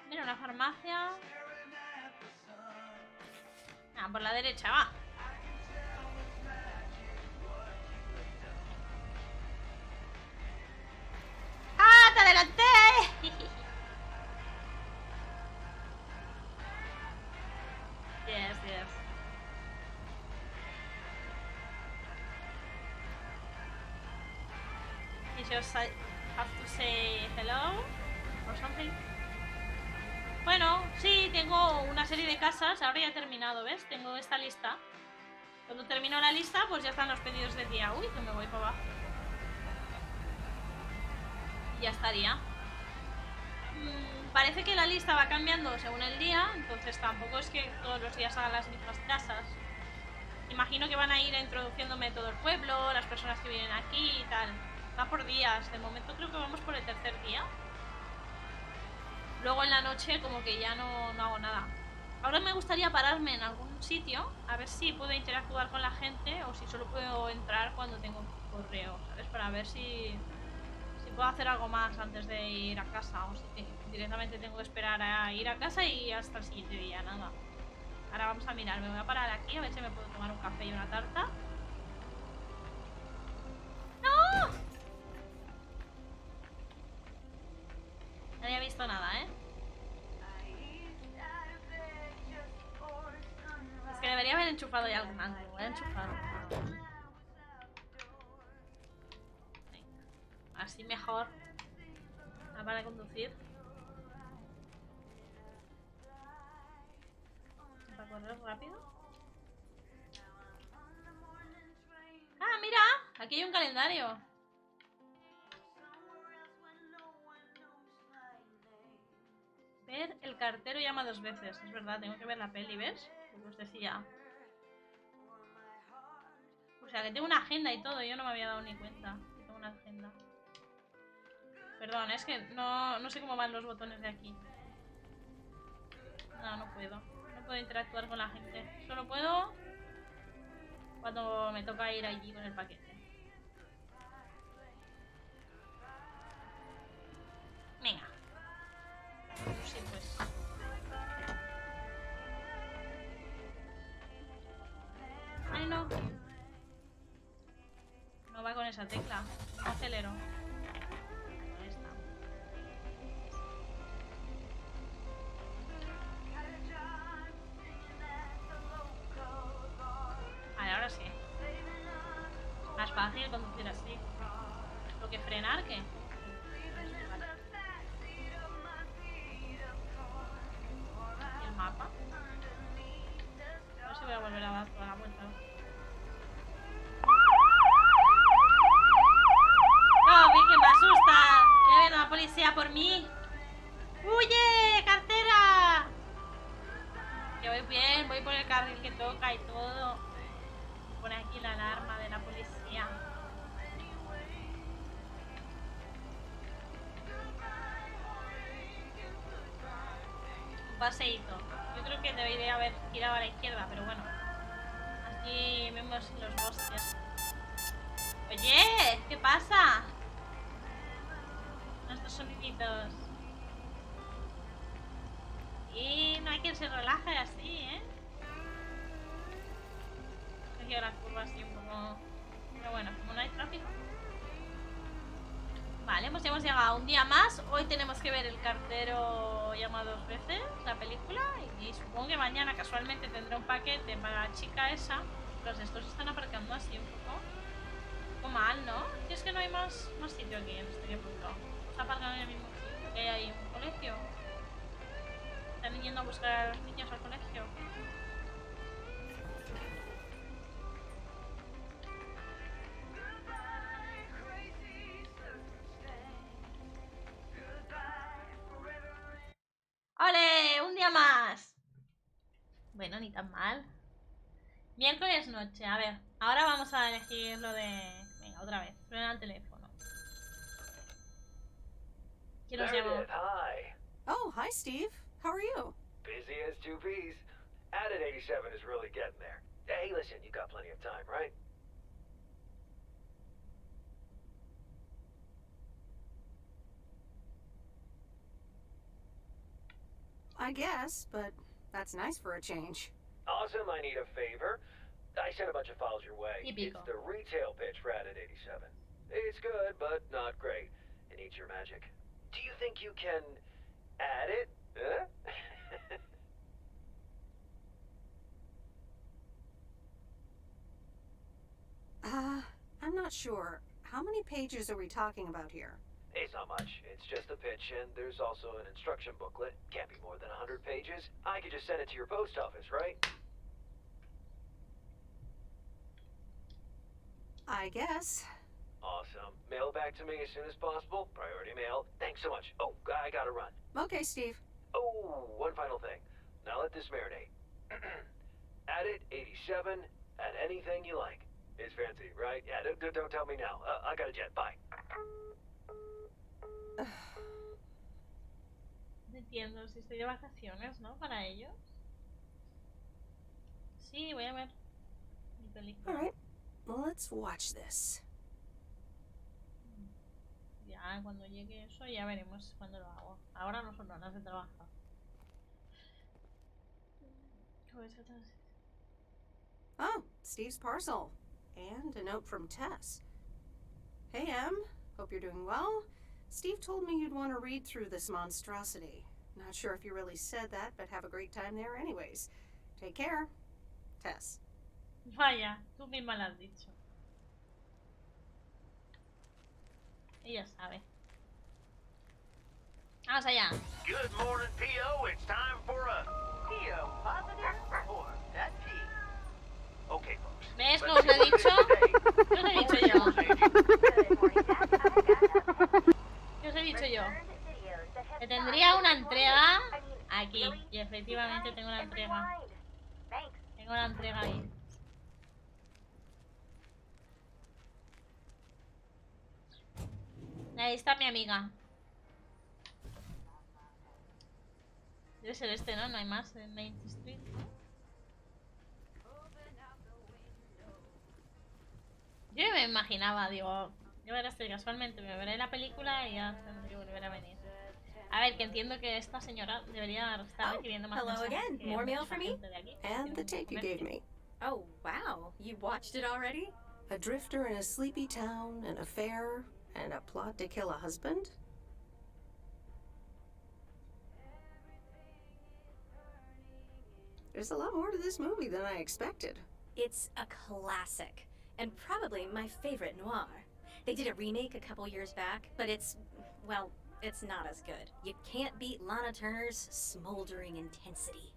Mira, una farmacia. Ah, por la derecha, va. ¡Ah, te adelanté! Yes, yes. You just have to say hello or something. Bueno, sí, tengo una serie de casas. Ahora ya he terminado, ¿ves? Tengo esta lista. Cuando termino la lista, pues ya están los pedidos del día. Uy, que me voy para abajo. Y ya estaría. Parece que la lista va cambiando según el día, entonces tampoco es que todos los días hagan las mismas casas. Imagino que van a ir introduciéndome todo el pueblo, las personas que vienen aquí y tal. Va por días, de momento creo que vamos por el tercer día. Luego en la noche como que ya no hago nada. Ahora me gustaría pararme en algún sitio, a ver si puedo interactuar con la gente o si solo puedo entrar cuando tengo correo, ¿sabes? Para ver si puedo hacer algo más antes de ir a casa o si directamente tengo que esperar a ir a casa y hasta el siguiente día, nada. Ahora vamos a mirar, me voy a parar aquí a ver si me puedo tomar un café y una tarta. ¡No! No había visto nada, ¿eh? Es que debería haber enchufado ya algún ángulo. Voy a enchufar. Así mejor. Para conducir. Para correr rápido. ¡Ah, mira! Aquí hay un calendario. Ver el cartero llama 2 veces. Es verdad, tengo que ver la peli, ¿ves? Como os decía. O sea, que tengo una agenda y todo. Yo no me había dado ni cuenta. Tengo una agenda. Perdón, es que no sé cómo van los botones de aquí. No puedo. No puedo interactuar con la gente. Solo puedo cuando me toca ir allí con el paquete. Venga. Sí, pues. Ay, no. No va con esa tecla. No acelero. Ahí está. Vale, ahora sí. Más fácil conducir así. Lo que frenar, ¿qué? Vale. ¿Y el mapa? No sé si voy a volver a dar toda la vuelta. ¡Que me asusta! ¡Ya viene la policía por mí! ¡Huye! ¡Cartera! Que voy bien, voy por el carril que toca y todo. Pone aquí la alarma de la policía. Un paseíto. Yo creo que debería haber girado a la izquierda, pero bueno. Aquí vemos los bosques. Oye, ¿qué pasa? Estos soniditos. Y no hay quien se relaje así, ¿eh? cogido la curva así un poco... Pero bueno, como no hay tráfico. Vale, pues ya hemos llegado un día más. Hoy tenemos que ver El cartero llama 2 veces, la película. Y supongo que mañana casualmente tendré un paquete para la chica esa. Los estos están aparcando así un poco mal, ¿no? Si es que no hay más sitio aquí en este punto. Se aparcan en el mismo sitio, que hay ahí un colegio. Están yendo a buscar a los niños al colegio. ¡Ole! ¡Un día más! Bueno, ni tan mal. Miércoles noche, a ver. Ahora vamos a elegir lo de... Venga, otra vez. Suena el teléfono. ¿Quién nos llama? Meredith, hi. Oh, hi, Steve. How are you? Busy as two peas. Added 87 is really getting there. Hey, listen, you got plenty of time, right? I guess, but that's nice for a change. Awesome, I need a favor. I sent a bunch of files your way. Típico. It's the retail pitch for Added 87. It's good, but not great. It needs your magic. Do you think you can add it? Huh? I'm not sure. How many pages are we talking about here? It's not much. It's just a pitch, and there's also an instruction booklet. Can't be more than 100 pages. I could just send it to your post office, right? I guess. Awesome. Mail back to me as soon as possible. Priority mail. Thanks so much. Oh, I gotta run. Okay, Steve. Oh, one final thing. Now let this marinate. Add it 87. Add anything you like. It's fancy, right? Yeah, don't tell me now. I got a jet. Bye. No entiendo si estoy de vacaciones, ¿no? Para ellos. Sí, voy a ver mi película. All right. Well, let's watch this. Ya, cuando llegue eso ya veremos cuándo lo hago. Ahora no son horas de trabajar. Oh, Steve's parcel. And a note from Tess. Hey, Em. Hope you're doing well. Steve told me you'd want to read through this monstrosity. Not sure if you really said that, but have a great time there anyways. Take care. Tess. Vaya, tú misma lo has dicho. Ella sabe. Vamos allá. Good morning, P.O. It's time for a P.O. positive or that P. Okay, folks. ¿Ves cómo os lo he dicho? ¿Qué os he dicho yo? ¿Qué os he dicho yo? Que tendría una entrega aquí. Y efectivamente tengo la entrega. Tengo la entrega ahí. Ahí está mi amiga. Debe ser este, ¿no? No hay más en Main Street, ¿no? Yo me imaginaba, digo, yo verás que casualmente me veré la película y ya tendré que volver a venir. A ver, que entiendo que esta señora debería estar recibiendo más hello mensajes again. que More mail mucha for me? gente de aquí. And the tape you gave me. Oh, wow. You watched it already? A drifter in a sleepy town, an affair, and a plot to kill a husband? There's a lot more to this movie than I expected. It's a classic, and probably my favorite noir. They did a remake a couple years back, but it's, well, it's not as good. You can't beat Lana Turner's smoldering intensity.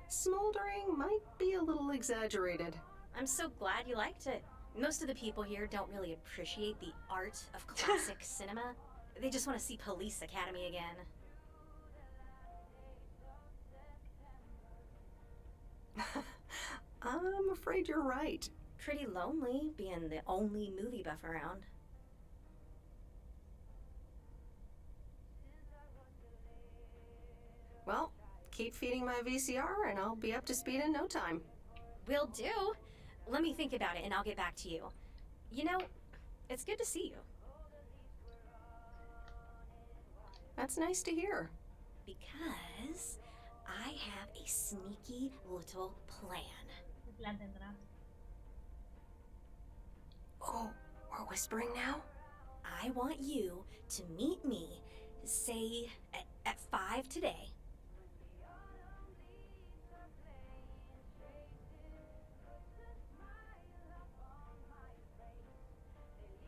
Smoldering might be a little exaggerated. I'm so glad you liked it. Most of the people here don't really appreciate the art of classic cinema. They just want to see Police Academy again. I'm afraid you're right. Pretty lonely being the only movie buff around. Well, keep feeding my VCR and I'll be up to speed in no time. Will do. Let me think about it and I'll get back to you. You know, it's good to see you. That's nice to hear. Because I have a sneaky little plan. ¿Qué plan tendrás? Oh, we're whispering now? I want you to meet me, say, at 5 today.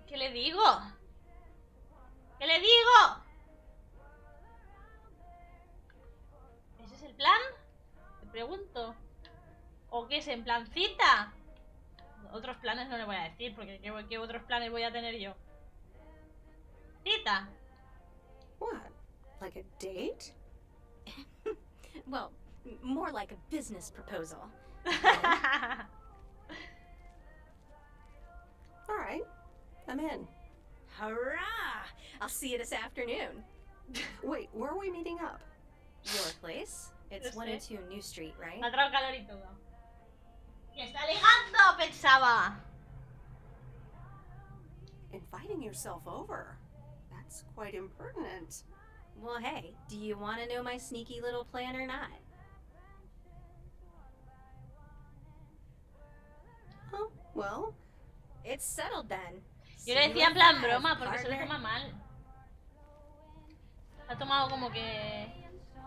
¿Qué le digo? ¿Qué le digo? ¿Ese es el plan? Te pregunto. ¿O qué es en plan cita? Otros planes no le voy a decir, porque ¿qué otros planes voy a tener yo? Cita. What? Like a date? Well, more like a business proposal. All right, I'm in. Hurrah! I'll see you this afternoon. Wait, where are we meeting up? Your place? It's 102 New Street, right? Me ha traído calor y todo. ¡Que está ligando! Pensaba. Inviting yourself over. That's quite impertinent. Well, hey, do you want to know my sneaky little plan or not? Oh, well. It's settled then. Yo le decía en plan broma, porque se lo toma mal. Ha tomado como que...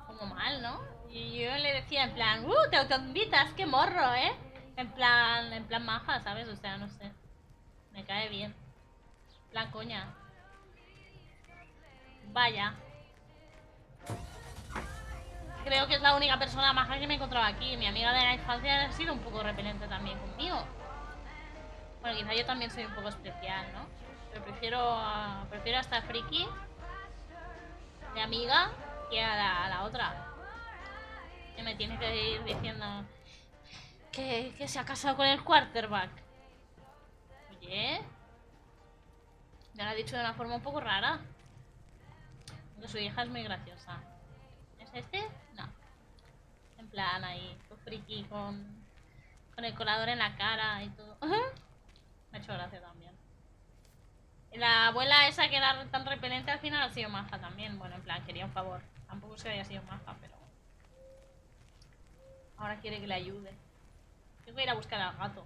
como mal, ¿no? Y yo le decía en plan, te autoinvitas, qué morro, ¿eh? En plan maja, ¿sabes? O sea, no sé. Me cae bien. En plan coña. Vaya. Creo que es la única persona maja que me he encontrado aquí. Mi amiga de la infancia ha sido un poco repelente también conmigo. Bueno, quizá yo también soy un poco especial, ¿no? Pero prefiero a esta friki de amiga que a la otra. Que me tiene que ir diciendo que se ha casado con el quarterback. Oye. Me lo ha dicho de una forma un poco rara. Que su hija es muy graciosa. ¿Es este? No. En plan ahí, todo friki con el colador en la cara y todo. Me ha hecho gracia también. La abuela esa que era tan repelente al final ha sido maja también. Bueno, en plan, quería un favor. Tampoco es que haya sido maja, pero... ahora quiere que le ayude. Tengo que ir a buscar al gato.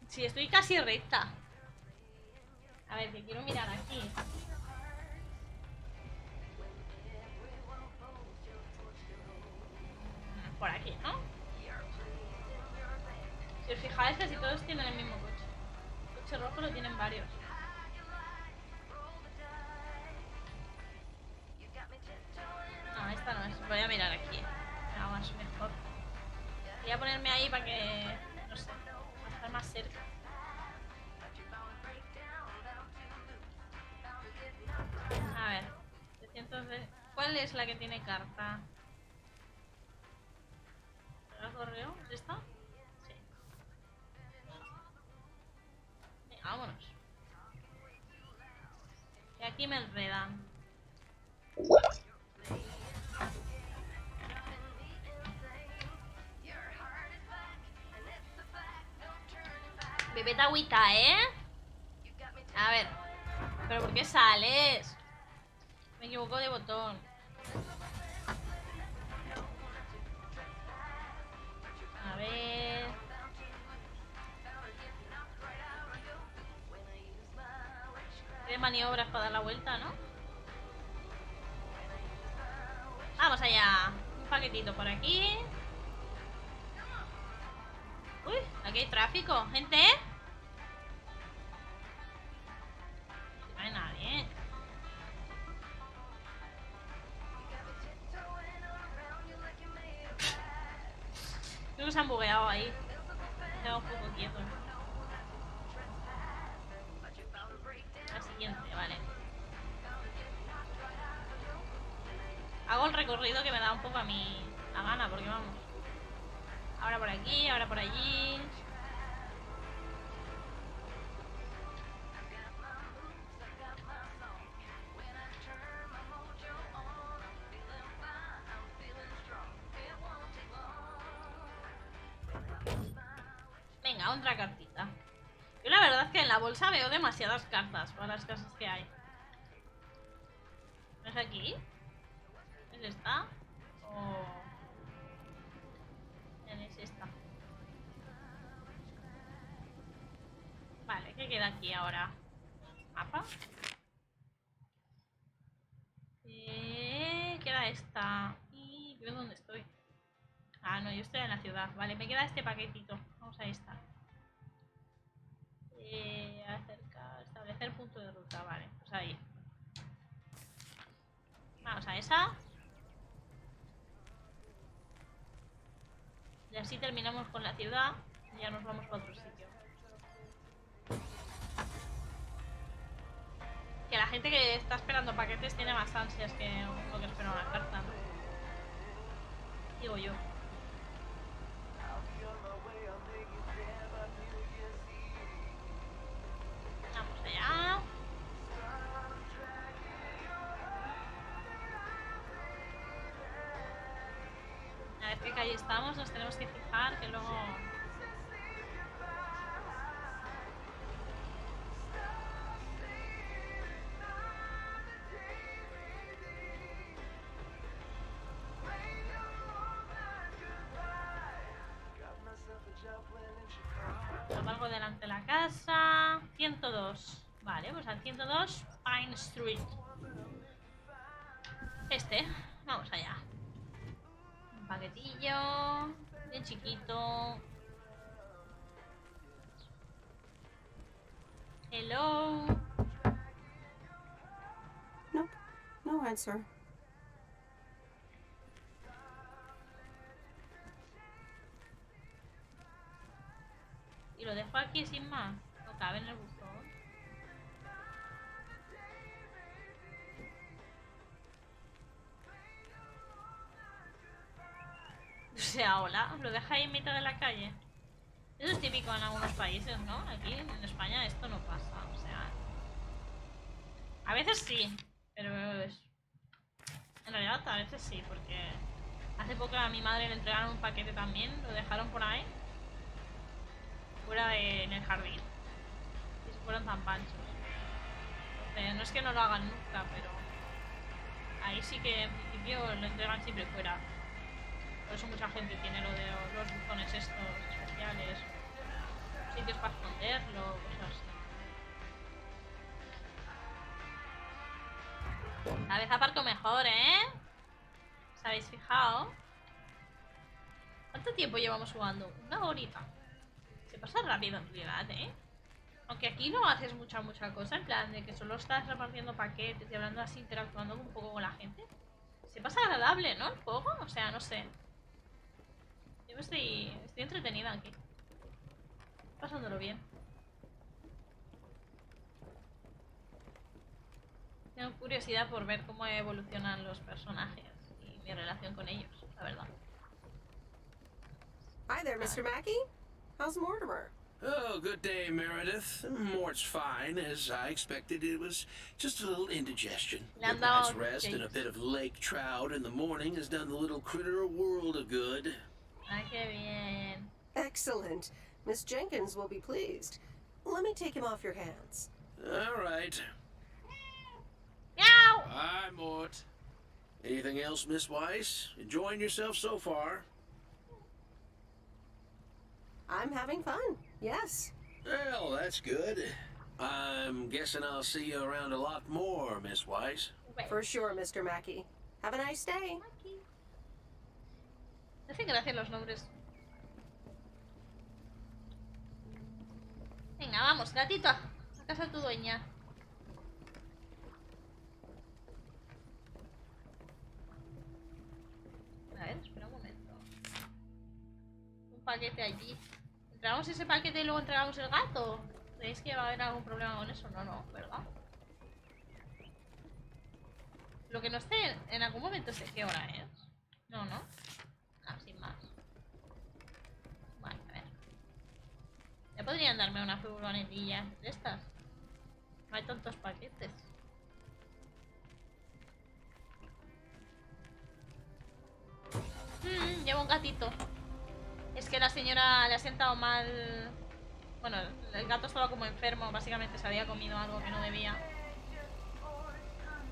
Sí, estoy casi recta. A ver, que quiero mirar aquí. Por aquí, ¿no? Si os fijáis, casi todos tienen el mismo coche. El coche rojo lo tienen varios. No, esta no es. Voy a mirar aquí. Nada más mejor. Voy a ponerme ahí para que... no sé, para estar más cerca. A ver. 300 de... ¿Cuál es la que tiene carta? ¿El correo? ¿Es esta? Sí. Venga, vámonos. Y aquí me enredan. Bebete agüita, ¿eh? A ver. ¿Pero por qué sales? Me equivoco de botón. A ver... Tiene maniobras para dar la vuelta, ¿no? Vamos allá. Un paquetito por aquí. Uy, aquí hay tráfico, gente. No hay nadie. Creo que se han bugueado ahí. Queda un poco quieto. La siguiente, vale. Hago el recorrido que me da un poco a mí la gana, porque vamos. Ahora por aquí, ahora por allí. Venga, otra cartita. Yo la verdad es que en la bolsa veo demasiadas cartas para las casas que hay. ¿Es aquí? ¿Es esta? ¿O...? Es esta. Vale, ¿qué queda aquí ahora? ¿Mapa? Queda esta. Y yo dónde estoy. Ah, no, yo estoy en la ciudad. Vale, me queda este paquetito. Vamos a esta. Establecer punto de ruta. Vale, pues ahí. Vamos a esa. Y así terminamos con la ciudad. Y ya nos vamos para otro sitio. Que la gente que está esperando paquetes tiene más ansias que uno que espera una carta, ¿no? Digo yo. Vamos allá. A ver qué calle estamos, nos tenemos que fijar que luego... Algo delante de la casa. 102. Vale, pues al 102 Pine Street. Vamos allá. Un paquetillo bien chiquito. Hello. Nope, no answer. Y lo dejo aquí sin más. No cabe en el buzón. O sea, hola. Lo deja ahí en mitad de la calle. Eso es típico en algunos países, ¿no? Aquí en España esto no pasa. O sea... A veces sí. Pero es... En realidad a veces sí. Porque hace poco a mi madre le entregaron un paquete también. Lo dejaron por ahí. Fuera en el jardín. Y se fueron tan panchos. Entonces, no es que no lo hagan nunca, pero ahí sí que en principio lo entregan siempre fuera. Por eso mucha gente tiene lo de los buzones estos especiales, sitios para esconderlo, cosas así. Cada vez aparco mejor, ¿eh? ¿Os habéis fijado? ¿Cuánto tiempo llevamos jugando? Una horita. Se pasa rápido en realidad, ¿eh? Aunque aquí no haces mucha cosa, en plan de que solo estás repartiendo paquetes y hablando así, interactuando un poco con la gente. Se pasa agradable, ¿no? El juego, o sea, no sé. Yo estoy entretenida aquí. Pasándolo bien. Tengo curiosidad por ver cómo evolucionan los personajes y mi relación con ellos, la verdad. Hi there, Mr. Mackey. How's Mortimer? Oh, good day, Meredith. Mort's fine. As I expected, it was just a little indigestion. Good night's rest and a bit of lake trout in the morning has done the little critter a world of good. Ay, qué bien. Excellent. Miss Jenkins will be pleased. Let me take him off your hands. All right. Meow! Hi, Mort. Anything else, Miss Weiss? Enjoying yourself so far? I'm having fun, yes. Well, that's good. I'm guessing I'll see you around a lot more, Miss Weiss. For sure, Mr. Mackey. Have a nice day. Me hacen gracia los nombres. Venga, vamos, gatito, a casa de tu dueña. A ver, espera un momento. Un paquete allí. ¿Entregamos ese paquete y luego entregamos el gato? ¿Creéis que va a haber algún problema con eso? No, no, ¿verdad? Lo que no sé, en algún momento sé qué hora es. No, no. Ah, sin más. Vale, a ver. Ya podrían darme una furgonetilla de estas. No hay tantos paquetes. Llevo un gatito. Es que la señora le ha sentado mal. Bueno, el gato estaba como enfermo. Básicamente se había comido algo que no debía.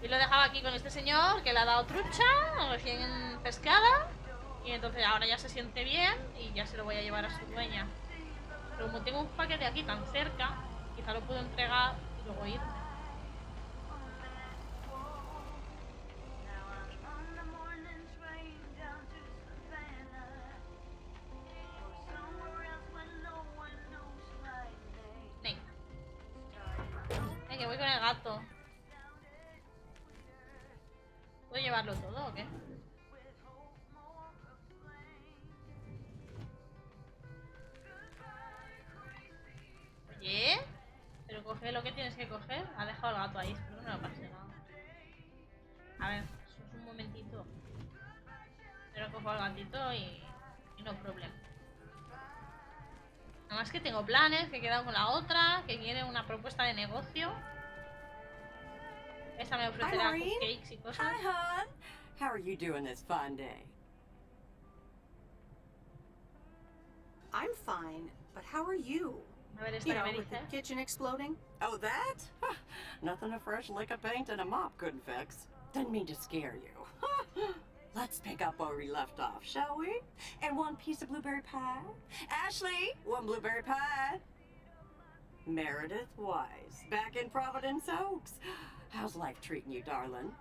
Y lo he dejado aquí con este señor que le ha dado trucha, recién pescada. Y entonces ahora ya se siente bien y ya se lo voy a llevar a su dueña. Pero como tengo un paquete aquí tan cerca, quizá lo puedo entregar y luego irme. Que voy con el gato. ¿Puedo llevarlo todo o qué? Oye, pero coge lo que tienes que coger. Ha dejado el gato ahí, espero que no le pase nada. A ver, eso es un momentito. Pero cojo al gatito y no problema. Nada más que tengo planes, que he quedado con la otra, que quiere una propuesta de negocio. Esa me ofrecerá cupcakes y cosas. Hi, hon. How are you doing this fine day? I'm fine, but how are you? A ver, esta You know, que me with the dice. kitchen exploding? Oh, that? Nothing a fresh lick of paint and a mop couldn't fix. Didn't mean to scare you. Let's pick up where we left off, shall we? And one piece of blueberry pie. Ashley, one blueberry pie. Meredith Weiss, back in Providence Oaks. How's life treating you, darling?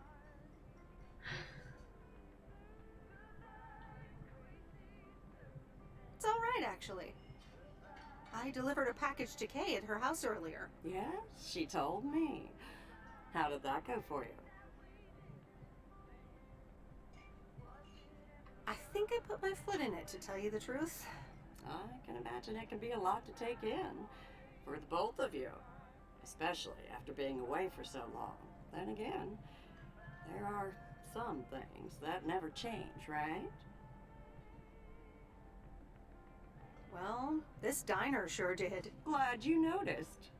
It's all right, actually. I delivered a package to Kay at her house earlier. Yes, she told me. How did that go for you? I think I put my foot in it, to tell you the truth. I can imagine it can be a lot to take in for the both of you, especially after being away for so long. Then again, there are some things that never change, right? Well, this diner sure did. Glad you noticed.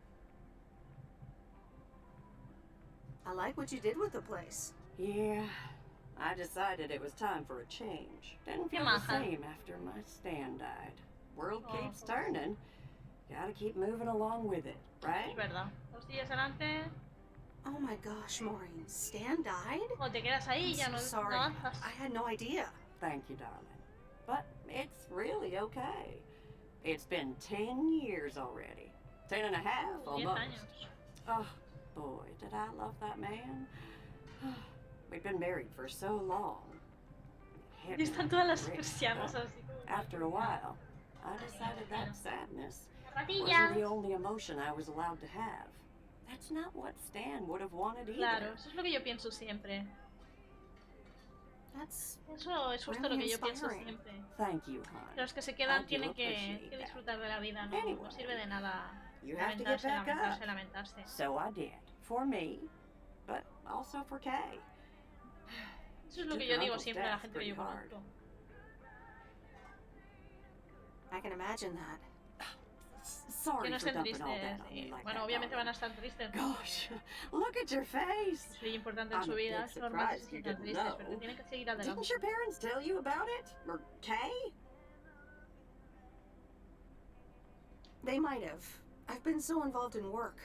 I like what you did with the place. Yeah, I decided it was time for a change. Didn't feel the same after my Stan died. World keeps turning. Gotta keep moving along with it, right? Es verdad. 2 días adelante. Oh my gosh, Maureen, Stan died? O te quedas ahí y ya no Sorry, avanzas. I had no idea. Thank you, darling. But it's really okay. It's been 10 years already. 10 and a half, 10 almost. años. Oh, boy, did I love that man. We'd been married for so long. Y están todas las persianas así. After a while, I decided that sadness Zapatillas. wasn't the only emotion I was allowed to have. That's not what Stan would have wanted either. Claro, eso es lo que yo pienso siempre. Eso es justo lo que yo pienso siempre. Thank you, hon. Los que se I quedan do tienen que appreciate that. disfrutar de la vida, no, Anyway, no sirve de nada You have to get back up. lamentarse. So I did. For me, but also for Kay. Eso es lo que yo digo siempre a la gente que yo conozco. I can imagine that. Sorry Que no for estén dumping all tristes. that on you like Bueno, that, obviamente darling. van a estar tristes. Gosh, look at your face. Soy importante en I'm su a vida, bit es normal que surprised se you sientan didn't tristes, know. pero tienen que seguir adelante. Didn't your parents tell you about it? Or Kay? They might have. I've been so involved in work.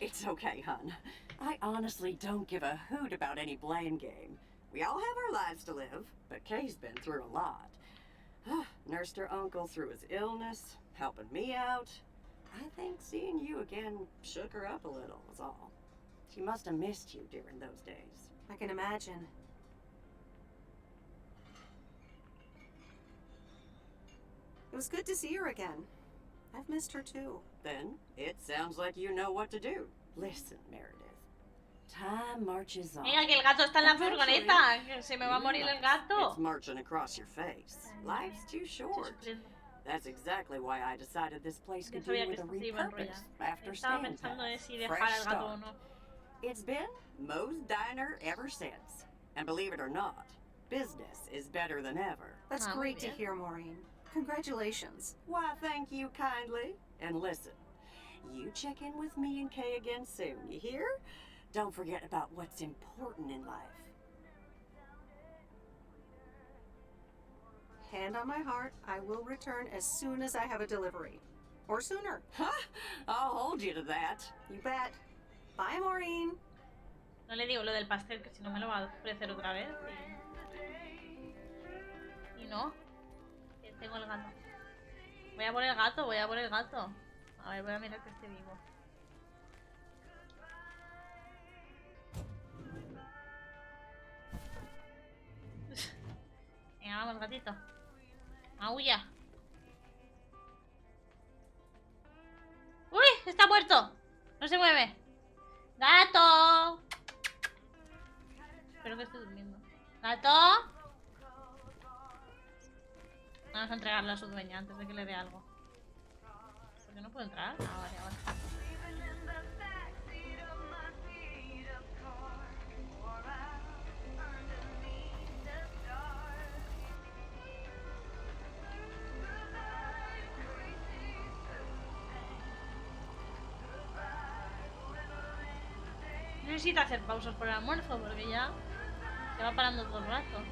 It's okay, hon. I honestly don't give a hoot about any blame game. We all have our lives to live, but Kay's been through a lot. Nursed her uncle through his illness, helping me out. I think seeing you again shook her up a little, was all. She must have missed you during those days. I can imagine. It was good to see her again. I've missed her too. Then, it sounds like you know what to do. Listen, Meredith. Time marches on. Venga, que el gato está en la furgoneta, que se me va a morir el gato. It's marching across your face. Life's too short. That's exactly why I decided this place Yo could do sabía que with a esto se iba a enrollar. repurpose after Estaba Stan's pensando en death. si dejar Fresh al gato o start. no. It's been Moe's Diner ever since. And believe it or not, business is better than ever. That's great to hear, Maureen. Congratulations. Why, thank you kindly. And listen, you check in with me and Kay again soon, you hear? Don't forget about what's important in life. Hand on my heart, I will return as soon as I have a delivery. Or sooner. I'll hold you to that. You bet. Bye, Maureen. No le digo lo del pastel, que si no me lo va a ofrecer otra vez. Y no. Que tengo el gato. Voy a por el gato, voy a por el gato. A ver, voy a mirar que esté vivo. Venga, vamos, gatito. Maulla. ¡Uy! ¡Está muerto! No se mueve. ¡Gato! Espero que esté durmiendo. ¡Gato! Vamos a entregarle a su dueña antes de que le dé algo. ¿Por qué no puedo entrar? Ah, vale, ahora. Necesito hacer pausas por el almuerzo porque ya se va parando todo el rato.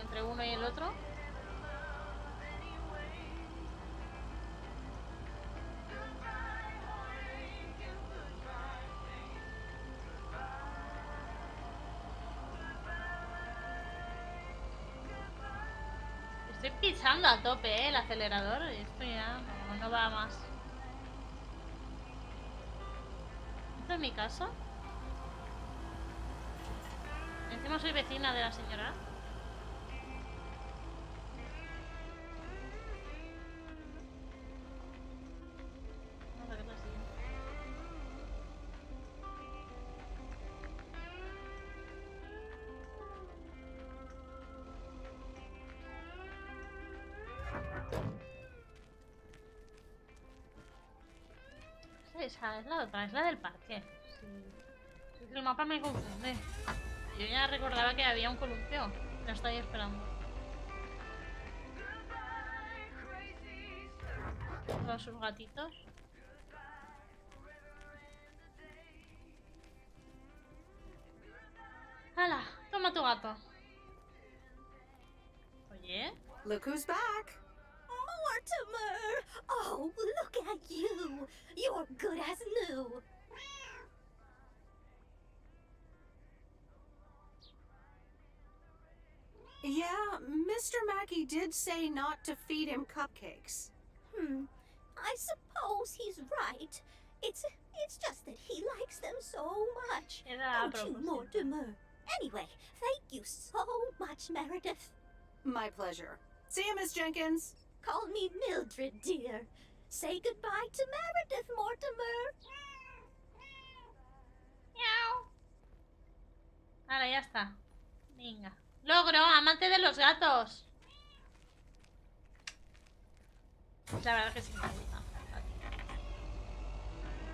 Entre uno y el otro. Estoy pisando a tope, el acelerador. Esto ya no va más. ¿Esto es mi casa? Encima soy vecina de la señora. Vamos a ver qué pasa. Esa es la otra, es la del parque. Sí. El mapa me confunde. Yo ya recordaba que había un columpio. Lo estoy esperando. Todos sus gatitos. ¡Hala! Toma tu gato. Oye. Look who's back. Mortimer! Oh, look at you. You're good as new. Yeah, Mr. Mackey did say not to feed him cupcakes. I suppose he's right. It's just that he likes them so much. Don't you, Mortimer? Anyway, thank you so much, Meredith. My pleasure. See you, Miss Jenkins. Call me Mildred, dear. Say goodbye to Meredith, Mortimer. Miau. Ahora ya está. Venga. Logro, amante de los gatos. La verdad que sí me gusta.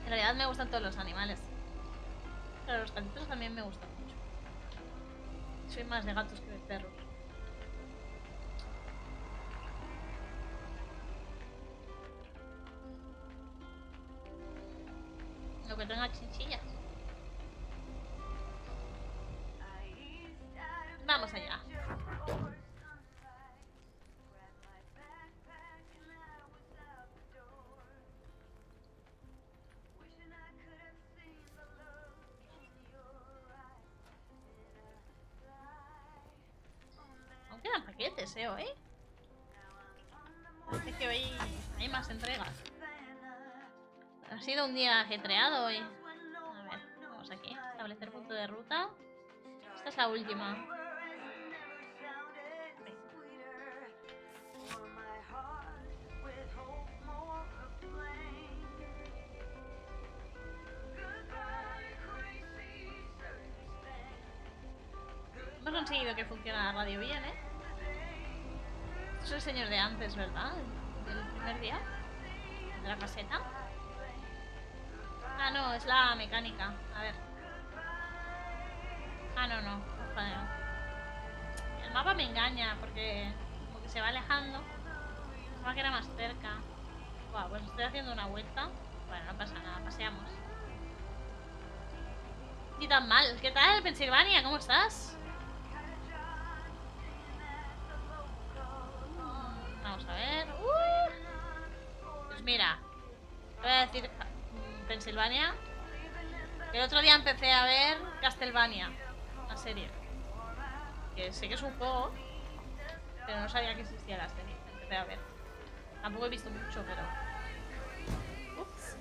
En realidad me gustan todos los animales. Pero los gatitos también me gustan mucho. Soy más de gatos que de perros. Lo que tenga chinchillas. Vamos allá. Aún quedan paquetes, hoy. Parece que hoy hay más entregas. Ha sido un día ajetreado hoy. A ver, vamos aquí. Establecer punto de ruta. Esta es la última. Hemos conseguido que funcione la radio bien, ¿eh? Es el señor de antes, ¿verdad? Del primer día. De la caseta. Ah, no, es la mecánica. A ver. Ah, no, no. Joder. El mapa me engaña porque como que se va alejando. Pensaba que era más cerca. Buah, pues estoy haciendo una vuelta. Bueno, no pasa nada, paseamos. Ni tan mal. ¿Qué tal, Pensilvania? ¿Cómo estás? Vamos a ver. Pues mira, voy a decir Pensilvania. El otro día empecé a ver Castlevania, la serie. Que sé que es un juego, pero no sabía que existía la serie. Empecé a ver. Tampoco he visto mucho, pero... Ups.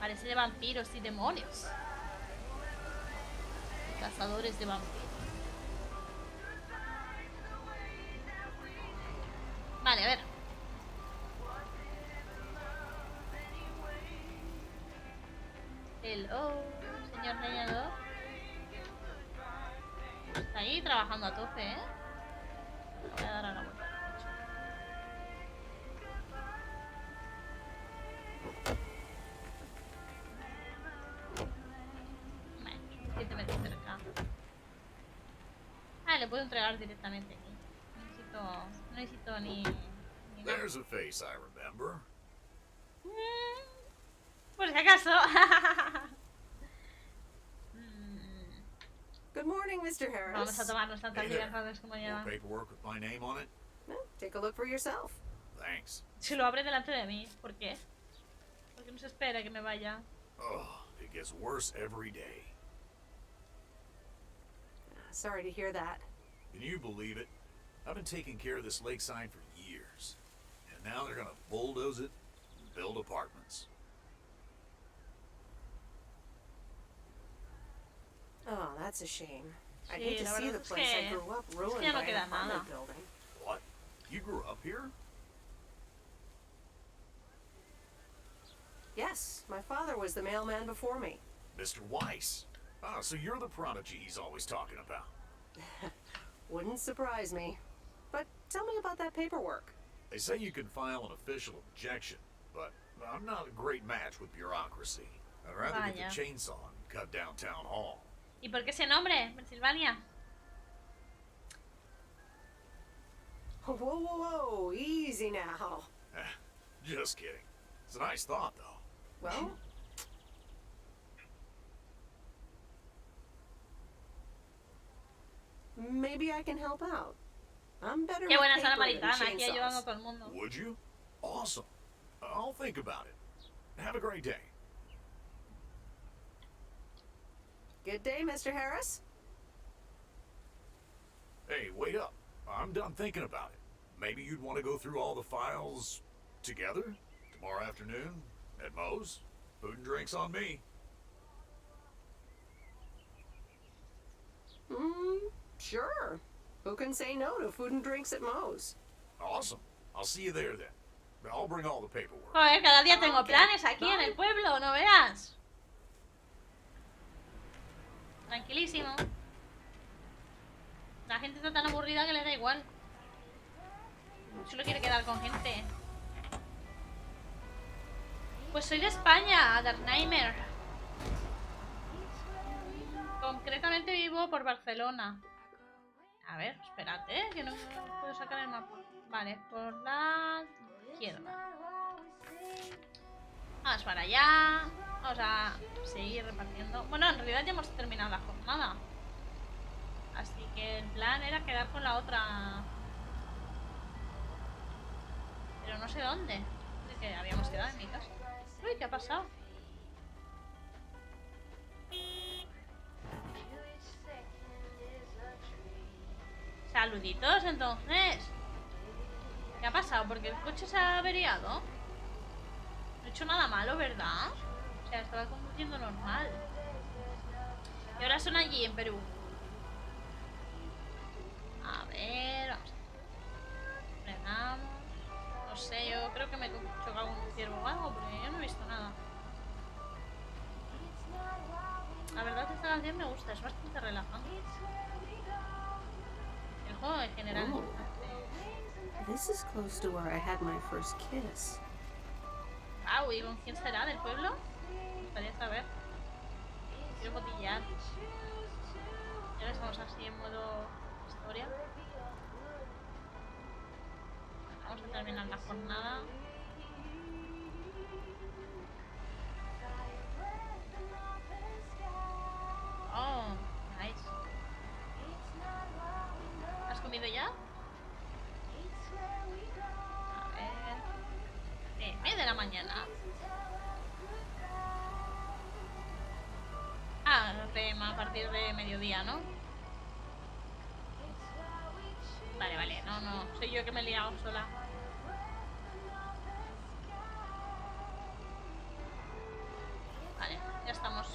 Parece de vampiros y demonios. Cazadores de vampiros. Vale, a ver. Hello, señor leñador. Está ahí trabajando a tope, ¿eh? Voy a dar a la vuelta. Bueno, suficientemente cerca. Ah, le puedo entregar directamente aquí. No necesito ni nada. There's a face I remember. Por si acaso. Good morning, Mr. Harris. Vamos a tomarnos tantas libertades como More lleva. paperwork with my name on it? Take a look for yourself. Thanks. Si lo abre delante de mí, ¿por qué? Porque no se espera que me vaya. Oh, it gets worse every day. Sorry to hear that. Can you believe it? I've been taking care of this lakeside for years. And now they're gonna bulldoze it and build apartments. Oh, that's a shame. I'd Sí, hate to la see verdad the es place I que- grew up es ruined que ya no by an queda apartment nada. building. What? You grew up here? Yes, my father was the mailman before me. Mr. Weiss. Ah, so you're the prodigy he's always talking about. Wouldn't surprise me. But tell me about that paperwork. They say you can file an official objection, but I'm not a great match with bureaucracy. I'd rather get Vaya. the chainsaw and cut down town hall. ¿Y por qué ese nombre? Pensilvania. Whoa, whoa, whoa, easy now. Just kidding. It's a nice thought, though. Well, maybe I can help out. I'm better Qué with buena Sara paper than Maritana, aquí ayudando a chainsaws. todo el mundo. Would you? Awesome. I'll think about it. Have a great day. Good day, Mr. Harris. Hey, wait up. I'm done thinking about it. Maybe you'd want to go through all the files together? Tomorrow afternoon? At Moe's? Food and drinks on me. Sure. Who can say no to food and drinks at Moe's? Awesome. I'll see you there then. I'll bring all the paperwork. Joder, cada día tengo planes aquí en el pueblo, no veas. Tranquilísimo. La gente está tan aburrida que le da igual. Solo quiere quedar con gente. Pues soy de España, Darnheimer. Concretamente vivo por Barcelona. A ver, espérate, que no puedo sacar el mapa. Vale, por la izquierda. Vamos para allá. Vamos a seguir repartiendo. Bueno, en realidad ya hemos terminado la jornada. Así que el plan era quedar con la otra. Pero no sé dónde. De que habíamos quedado en mi casa. Uy, ¿qué ha pasado? Saluditos, entonces. ¿Qué ha pasado? Porque el coche se ha averiado. No he hecho nada malo, ¿verdad? O sea, estaba conduciendo normal. ¿Qué horas son allí en Perú? A ver, vamos a ver. Frenamos. No sé, yo creo que me he chocado con un ciervo o algo, porque yo no he visto nada. La verdad que esta canción me gusta, es bastante relajante. El juego en general. Ooh. This is close to where I had my first kiss. Ah, ¿y con quién será del pueblo? Me gustaría saber. Quiero botillar. Y ahora estamos así en modo historia. Vamos a terminar la jornada. Oh, nice. ¿Has comido ya? A ver. De la mañana. siempre a partir de mediodía, ¿no? Vale, no, soy yo que me he liado sola. Vale, ya estamos.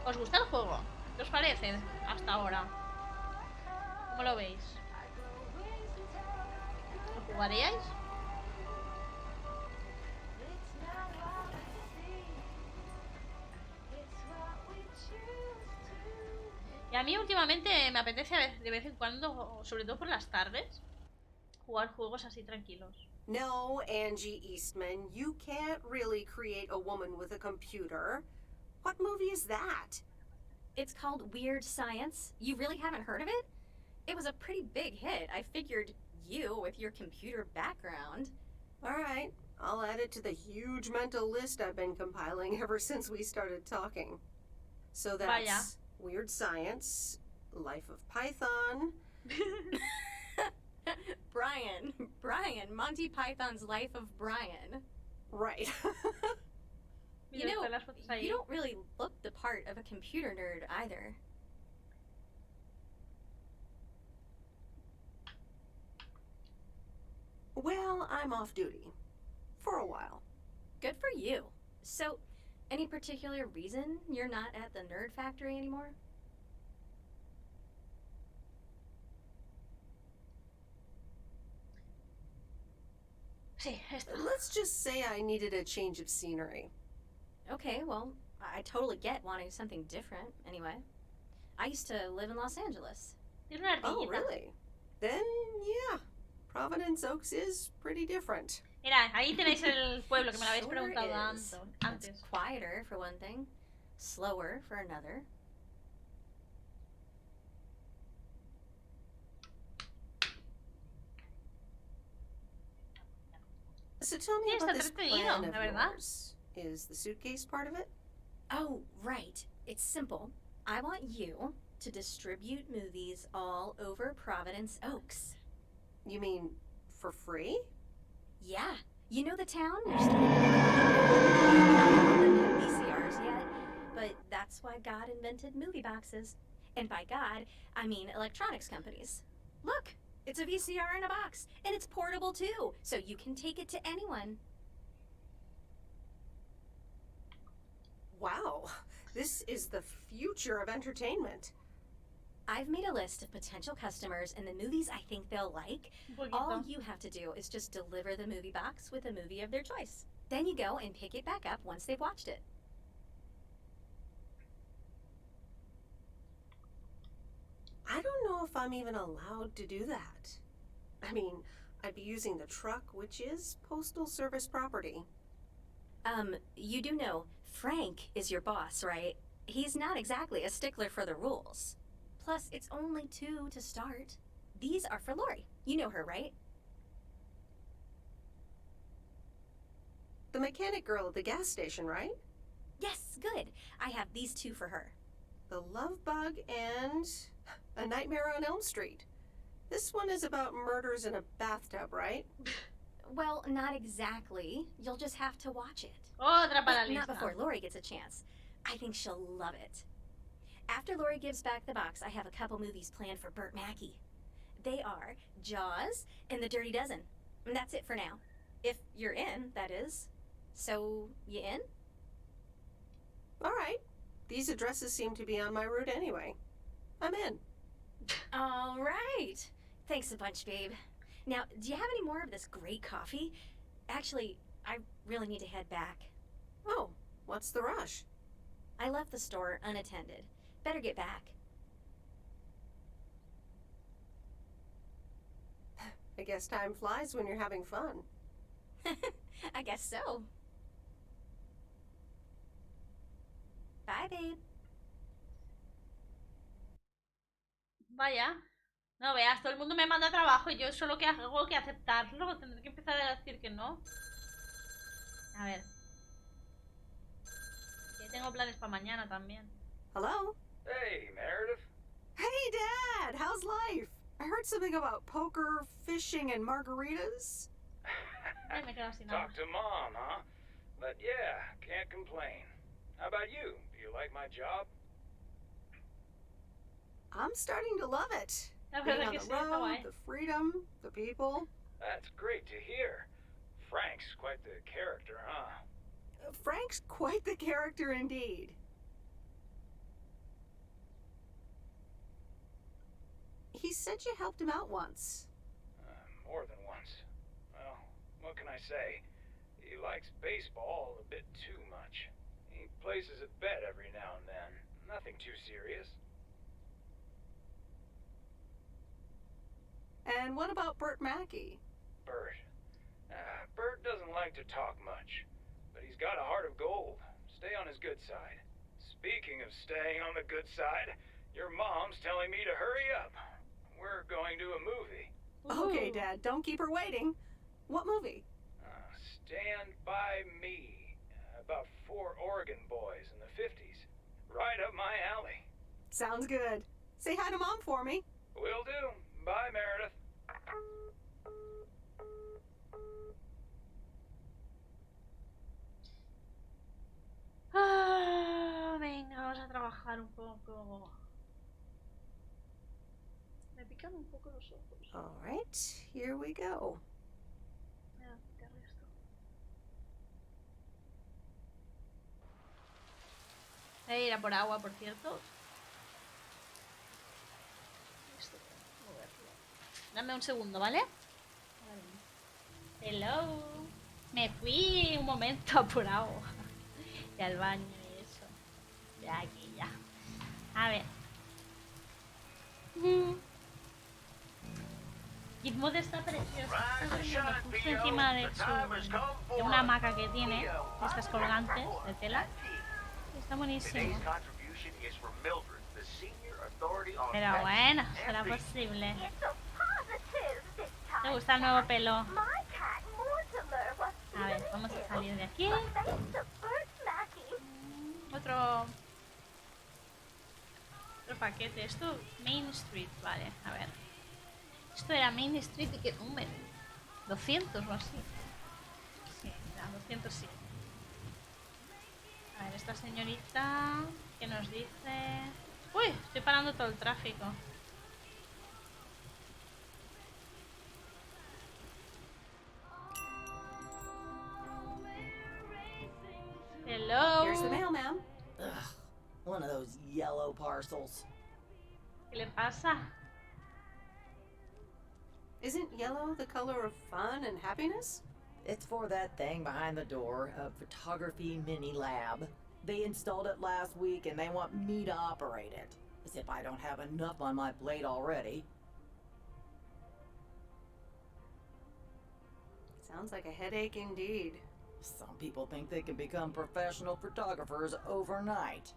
¿Os gusta el juego? ¿Qué os parece hasta ahora? ¿Cómo lo veis? ¿Lo jugaríais? Y a mí últimamente me apetece de vez en cuando, sobre todo por las tardes, jugar juegos así tranquilos. No, Angie Eastman, you can't really create a woman with a computer. What movie is that? It's called Weird Science. You really haven't heard of it? It was a pretty big hit. I figured you, with your computer background. All right, I'll add it to the huge mental list I've been compiling ever since we started talking. So that's Vaya. Weird Science, Life of Python. Brian, Monty Python's Life of Brian. Right. You know, you don't really look the part of a computer nerd either. Well, I'm off duty. For a while. Good for you. So, any particular reason you're not at the nerd factory anymore? Let's just say I needed a change of scenery. Okay, well, I totally get wanting something different, anyway. I used to live in Los Angeles. Oh, really? Then, yeah. Providence Oaks is pretty different. Mira, ahí tenéis el pueblo que me lo habéis preguntado antes. It's quieter, for one thing. Slower, for another. So tell me Sí, about está this entretenido, plan of la verdad. yours. Is the suitcase part of it? Oh, right. It's simple. I want you to distribute movies all over Providence Oaks. You mean for free? Yeah. You know the town? There's still no VCRs yet, but that's why God invented movie boxes. And by God, I mean electronics companies. Look, it's a VCR in a box, and it's portable too, so you can take it to anyone. Wow, this is the future of entertainment. I've made a list of potential customers and the movies I think they'll like. All you have to do is just deliver the movie box with a movie of their choice. Then you go and pick it back up once they've watched it. I don't know if I'm even allowed to do that. I mean, I'd be using the truck, which is Postal Service property. You do know Frank is your boss, right? He's not exactly a stickler for the rules. Plus, it's only 2 to start. These are for Lori. You know her, right? The mechanic girl at the gas station, right? Yes, good. I have these 2 for her. The Love Bug and A Nightmare on Elm Street. This one is about murders in a bathtub, right? Well, not exactly. You'll just have to watch it. Otra para la Not lista. before Lori gets a chance. I think she'll love it. After Lori gives back the box, I have a couple movies planned for Burt Mackey. They are Jaws and The Dirty Dozen. And that's it for now. If you're in, that is. So, you in? All right. These addresses seem to be on my route anyway. I'm in. All right. Thanks a bunch, babe. Now, do you have any more of this great coffee? Actually, I really need to head back. Oh, what's the rush? I left the store unattended. Better get back. I guess time flies when you're having fun. I guess so. Bye, babe. Vaya. No veas, todo el mundo me manda trabajo y yo solo que hago que aceptarlo. Tendré que empezar a decir que no. A ver. Que tengo planes para mañana también. Hello? Hey, Meredith. Hey, Dad! How's life? I heard something about poker, fishing, and margaritas. Ay, me quedo sin nada. Talk to Mom, huh? But yeah, can't complain. How about you? Do you like my job? I'm starting to love it. La Being verdad on que the sí, está road, guay. the freedom, the people. That's great to hear. Frank's quite the character, huh? Frank's quite the character indeed. He said you helped him out once. More than once. Well, what can I say? He likes baseball a bit too much. He places a bet every now and then. Nothing too serious. And what about Bert Mackey? Bert. Bert doesn't like to talk much, but he's got a heart of gold. Stay on his good side. Speaking of staying on the good side, your mom's telling me to hurry up. We're going to a movie. Okay, Dad, don't keep her waiting. What movie? Stand By Me. About 4 Oregon boys in the 50s. Right up my alley. Sounds good. Say hi to Mom for me. Will do. Bye, Meredith. Venga, vamos a trabajar un poco. Me pican un poco los ojos. All right, here we go. Voy a quitarle esto. Voy a ir a por agua, por cierto. Esto, moverlo. Dame un segundo, ¿vale? Hello. Me fui un momento a por agua. Y al baño y eso. Ya aquí, ya. A ver. Gizmodo está precioso. Está durmiendo justo encima de una hamaca que tiene, de estas colgantes de tela. Está buenísimo. Pero bueno, será posible. ¿Te gusta el nuevo pelo? A ver, vamos a salir de aquí. Otro paquete. Esto, Main Street, vale, a ver. Esto era Main Street y qué número. 200 o así. Sí, era 200 sí. A ver, esta señorita que nos dice... Uy, estoy parando todo el tráfico. Hello. Here's the mail, ma'am. Ugh, one of those yellow parcels. ¿Qué le pasa? Isn't yellow the color of fun and happiness? It's for that thing behind the door, a photography mini lab. They installed it last week and they want me to operate it. As if I don't have enough on my plate already. Sounds like a headache indeed. Some people think they can become professional photographers overnight.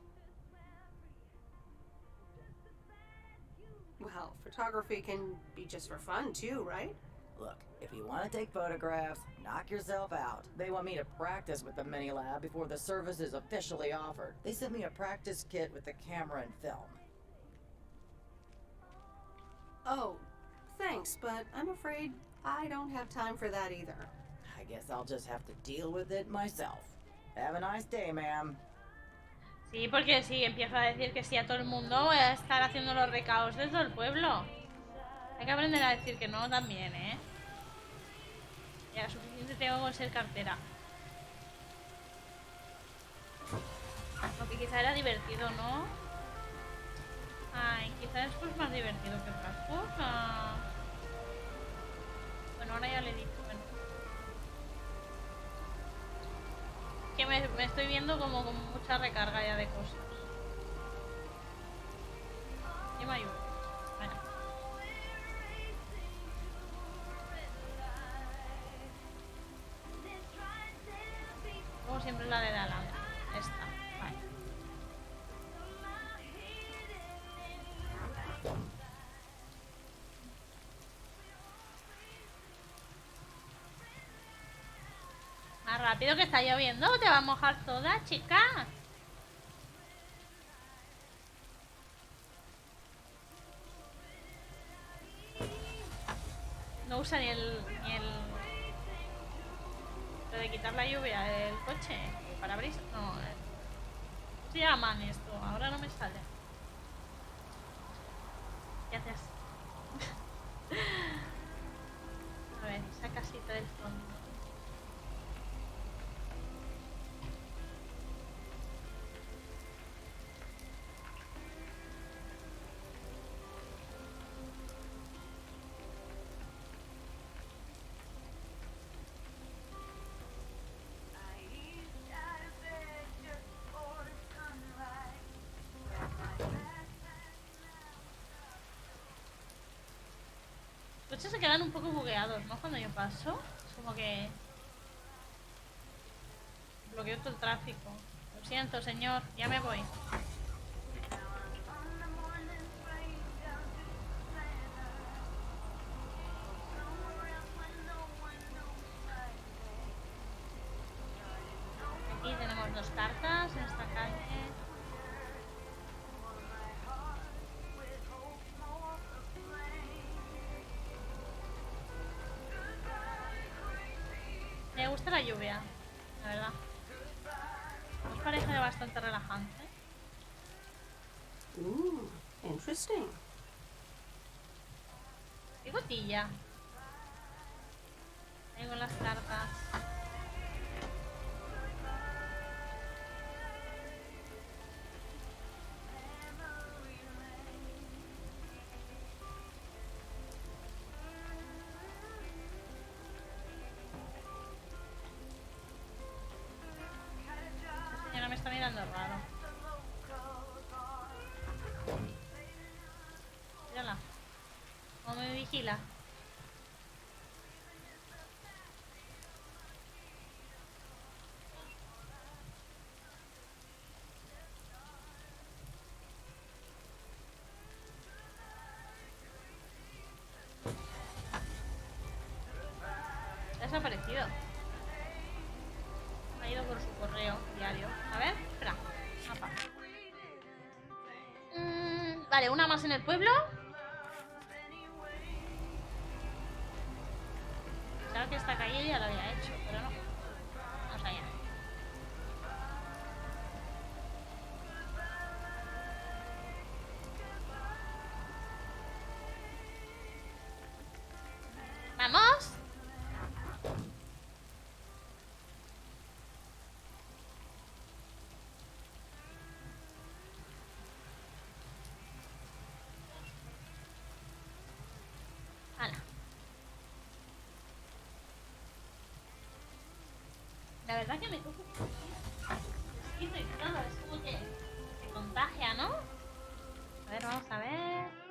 Well, photography can be just for fun too, right? Look, if you want to take photographs, knock yourself out. They want me to practice with the mini lab before the service is officially offered. They sent me a practice kit with the camera and film. Oh, thanks, but I'm afraid I don't have time for that either. I guess I'll just have to deal with it myself. Have a nice day, ma'am. Sí, porque si empiezo a decir que sí a todo el mundo, voy a estar haciendo los recados de todo el pueblo. Hay que aprender a decir que no también, ¿eh? Ya, suficiente tengo con ser cartera. Aunque quizá era divertido, ¿no? Ay, quizá esto es más divertido que otras cosas. Bueno, ahora ya le he dicho, bueno. Que me estoy viendo como con mucha recarga ya de cosas. ¿Qué me ayuda? Bueno. Como siempre la de la lana. Esta, vale. Más rápido que está lloviendo, te va a mojar toda, chica. No usa ni el lo de quitar la lluvia del coche, el parabrisas, no, se llaman esto, ahora no me sale. ¿Qué haces? A ver, esa casita del fondo. Los coches se quedan un poco bugueados, ¿no? Cuando yo paso, es como que bloqueo todo el tráfico. Lo siento, señor, ya me voy. Aquí tenemos 2 cartas en esta calle. Me gusta la lluvia, la verdad. Nos parece bastante relajante. Interesting. ¿Qué gotilla? Ahí con las cartas. Esta señora me está mirando raro. Mírala. ¿Cómo me vigila? Ha desaparecido. Ha ido por su correo diario. A ver, espera. Mapa. Vale, una más en el pueblo. Claro que esta calle ya la había hecho, pero no. Vamos allá. ¡Vamos! ¡Hala! La verdad que me cojo y todo, es como que se contagia, ¿no? A ver, vamos a ver.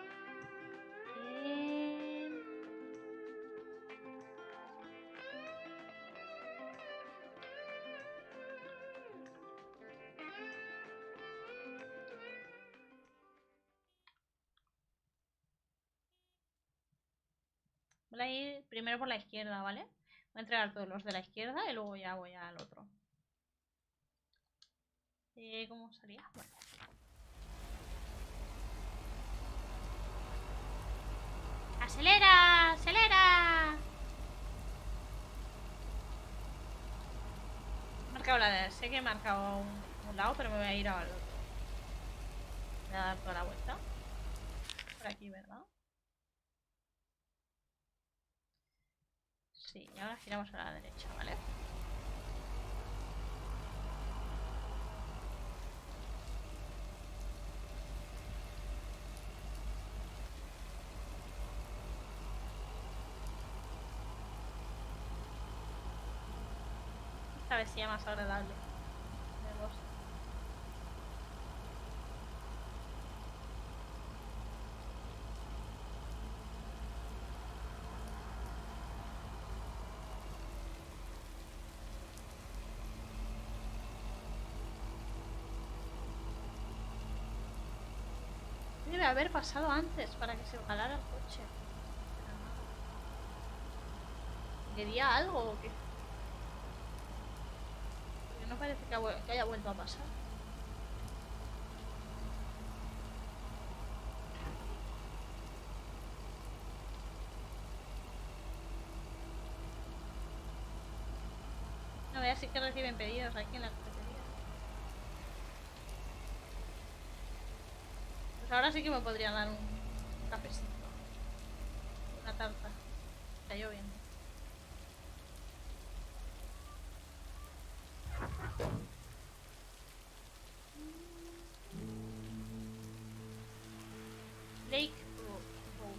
Voy a ir primero por la izquierda, ¿vale? Voy a entregar todos los de la izquierda y luego ya voy al otro. ¿Cómo salía? Vale. ¡Acelera! ¡Acelera! He marcado sé que he marcado un lado, pero me voy a ir al otro. Voy a dar toda la vuelta. Por aquí, ¿verdad? Sí, y ahora giramos a la derecha, ¿vale? Esta vez sea más agradable. Vemos. Debe haber pasado antes para que se calara el coche. ¿Quería algo o qué? Porque no parece que haya vuelto a pasar. No, veas si que reciben pedidos aquí en la cafetería. Pues ahora sí que me podría dar un cafecito. Una tarta. Está lloviendo. Lake Road, ¿no?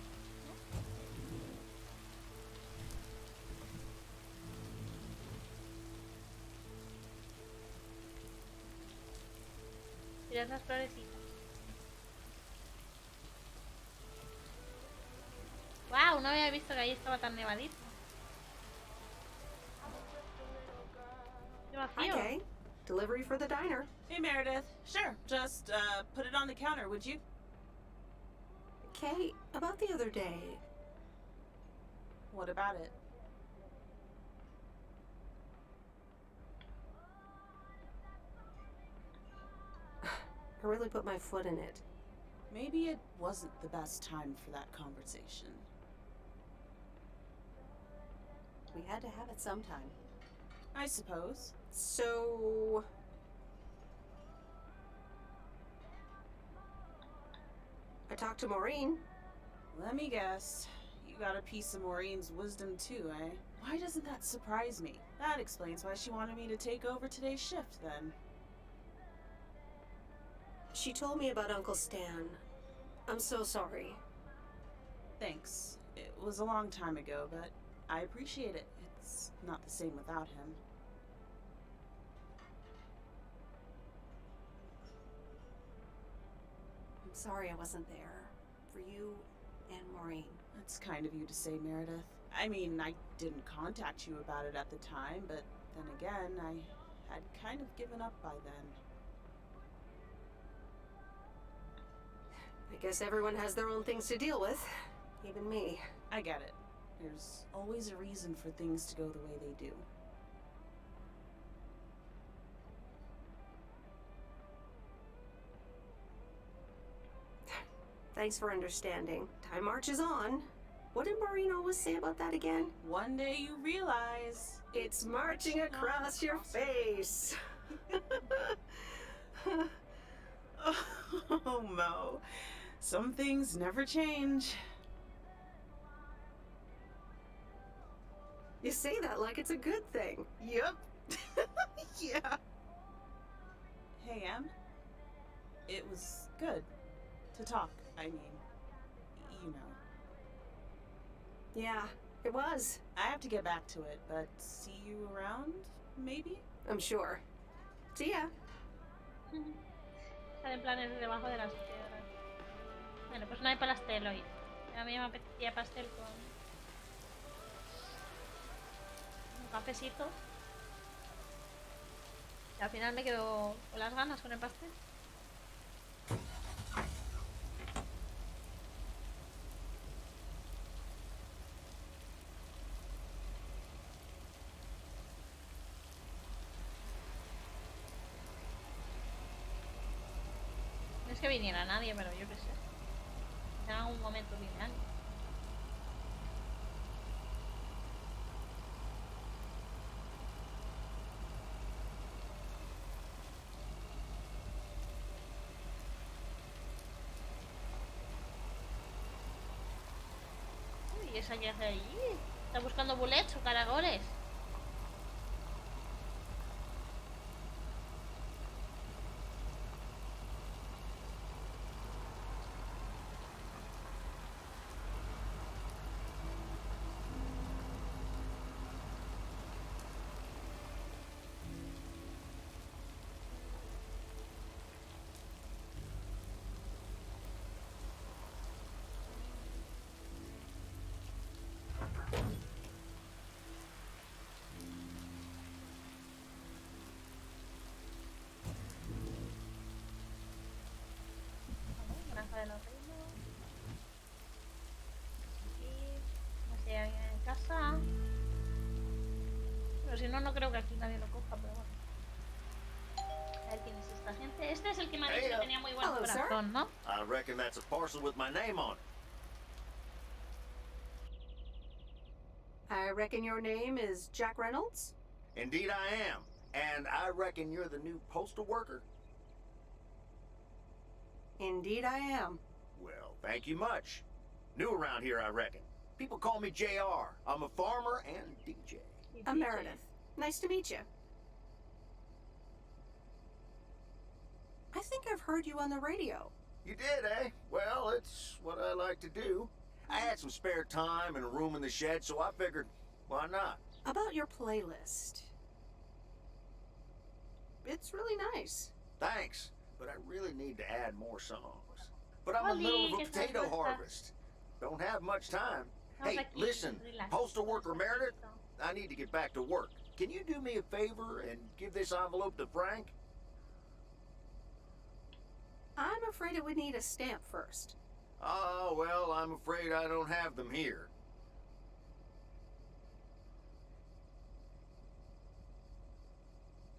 Mira esas florecitas. Wow, no había visto que ahí estaba tan nevadito. Qué vacío. Okay. Delivery for the diner. Hey, Meredith. Sure, just put it on the counter, would you? Kate, about the other day. What about it? I really put my foot in it. Maybe it wasn't the best time for that conversation. We had to have it sometime. I suppose. So... I talked to Maureen. Let me guess. You got a piece of Maureen's wisdom too, eh? Why doesn't that surprise me? That explains why she wanted me to take over today's shift, then. She told me about Uncle Stan. I'm so sorry. Thanks. It was a long time ago, but I appreciate it. It's not the same without him. I'm sorry I wasn't there. For you and Maureen. That's kind of you to say, Meredith. I mean, I didn't contact you about it at the time, but then again, I had kind of given up by then. I guess everyone has their own things to deal with. Even me. I get it. There's always a reason for things to go the way they do. Thanks for understanding. Time marches on. What did Maureen always say about that again? One day you realize it's marching across your face. Oh, Mo. Some things never change. You say that like it's a good thing. Yep. Yeah. Hey, Em. It was good to talk. I mean, you know. Yeah, it was. I have to get back to it, but see you around, maybe? I'm sure. See ya. Salen planes debajo de las piedras. Bueno, pues no hay pastel hoy. A mí me apetecía pastel con un cafecito. Y al final me quedo con las ganas con el pastel. No es que viniera nadie, pero yo qué sé. Será un momento lineal. ¿Y esa qué hace allí? ¿Está buscando bullets o caragoles? Granja de los reinos. Aquí. No sé si hay alguien en casa. Pero si no, no creo que aquí nadie lo coja, pero bueno. A ver quién es esta gente. Este es el que me ha dicho que tenía muy buen corazón, ¿no? I reckon that's a parcel with my name on it. I reckon your name is Jack Reynolds? Indeed I am. And I reckon you're the new postal worker. Indeed I am. Well, thank you much. New around here, I reckon. People call me JR. I'm a farmer and DJ. I'm Meredith. Nice to meet you. I think I've heard you on the radio. You did, eh? Well, it's what I like to do. I had some spare time and a room in the shed, so I figured, why not? About your playlist. It's really nice. Thanks, but I really need to add more songs. But I'm in the middle of a potato harvest. Don't have much time. Hey, listen, postal worker Meredith, I need to get back to work. Can you do me a favor and give this envelope to Frank? I'm afraid it would need a stamp first. Oh, well, I'm afraid I don't have them here.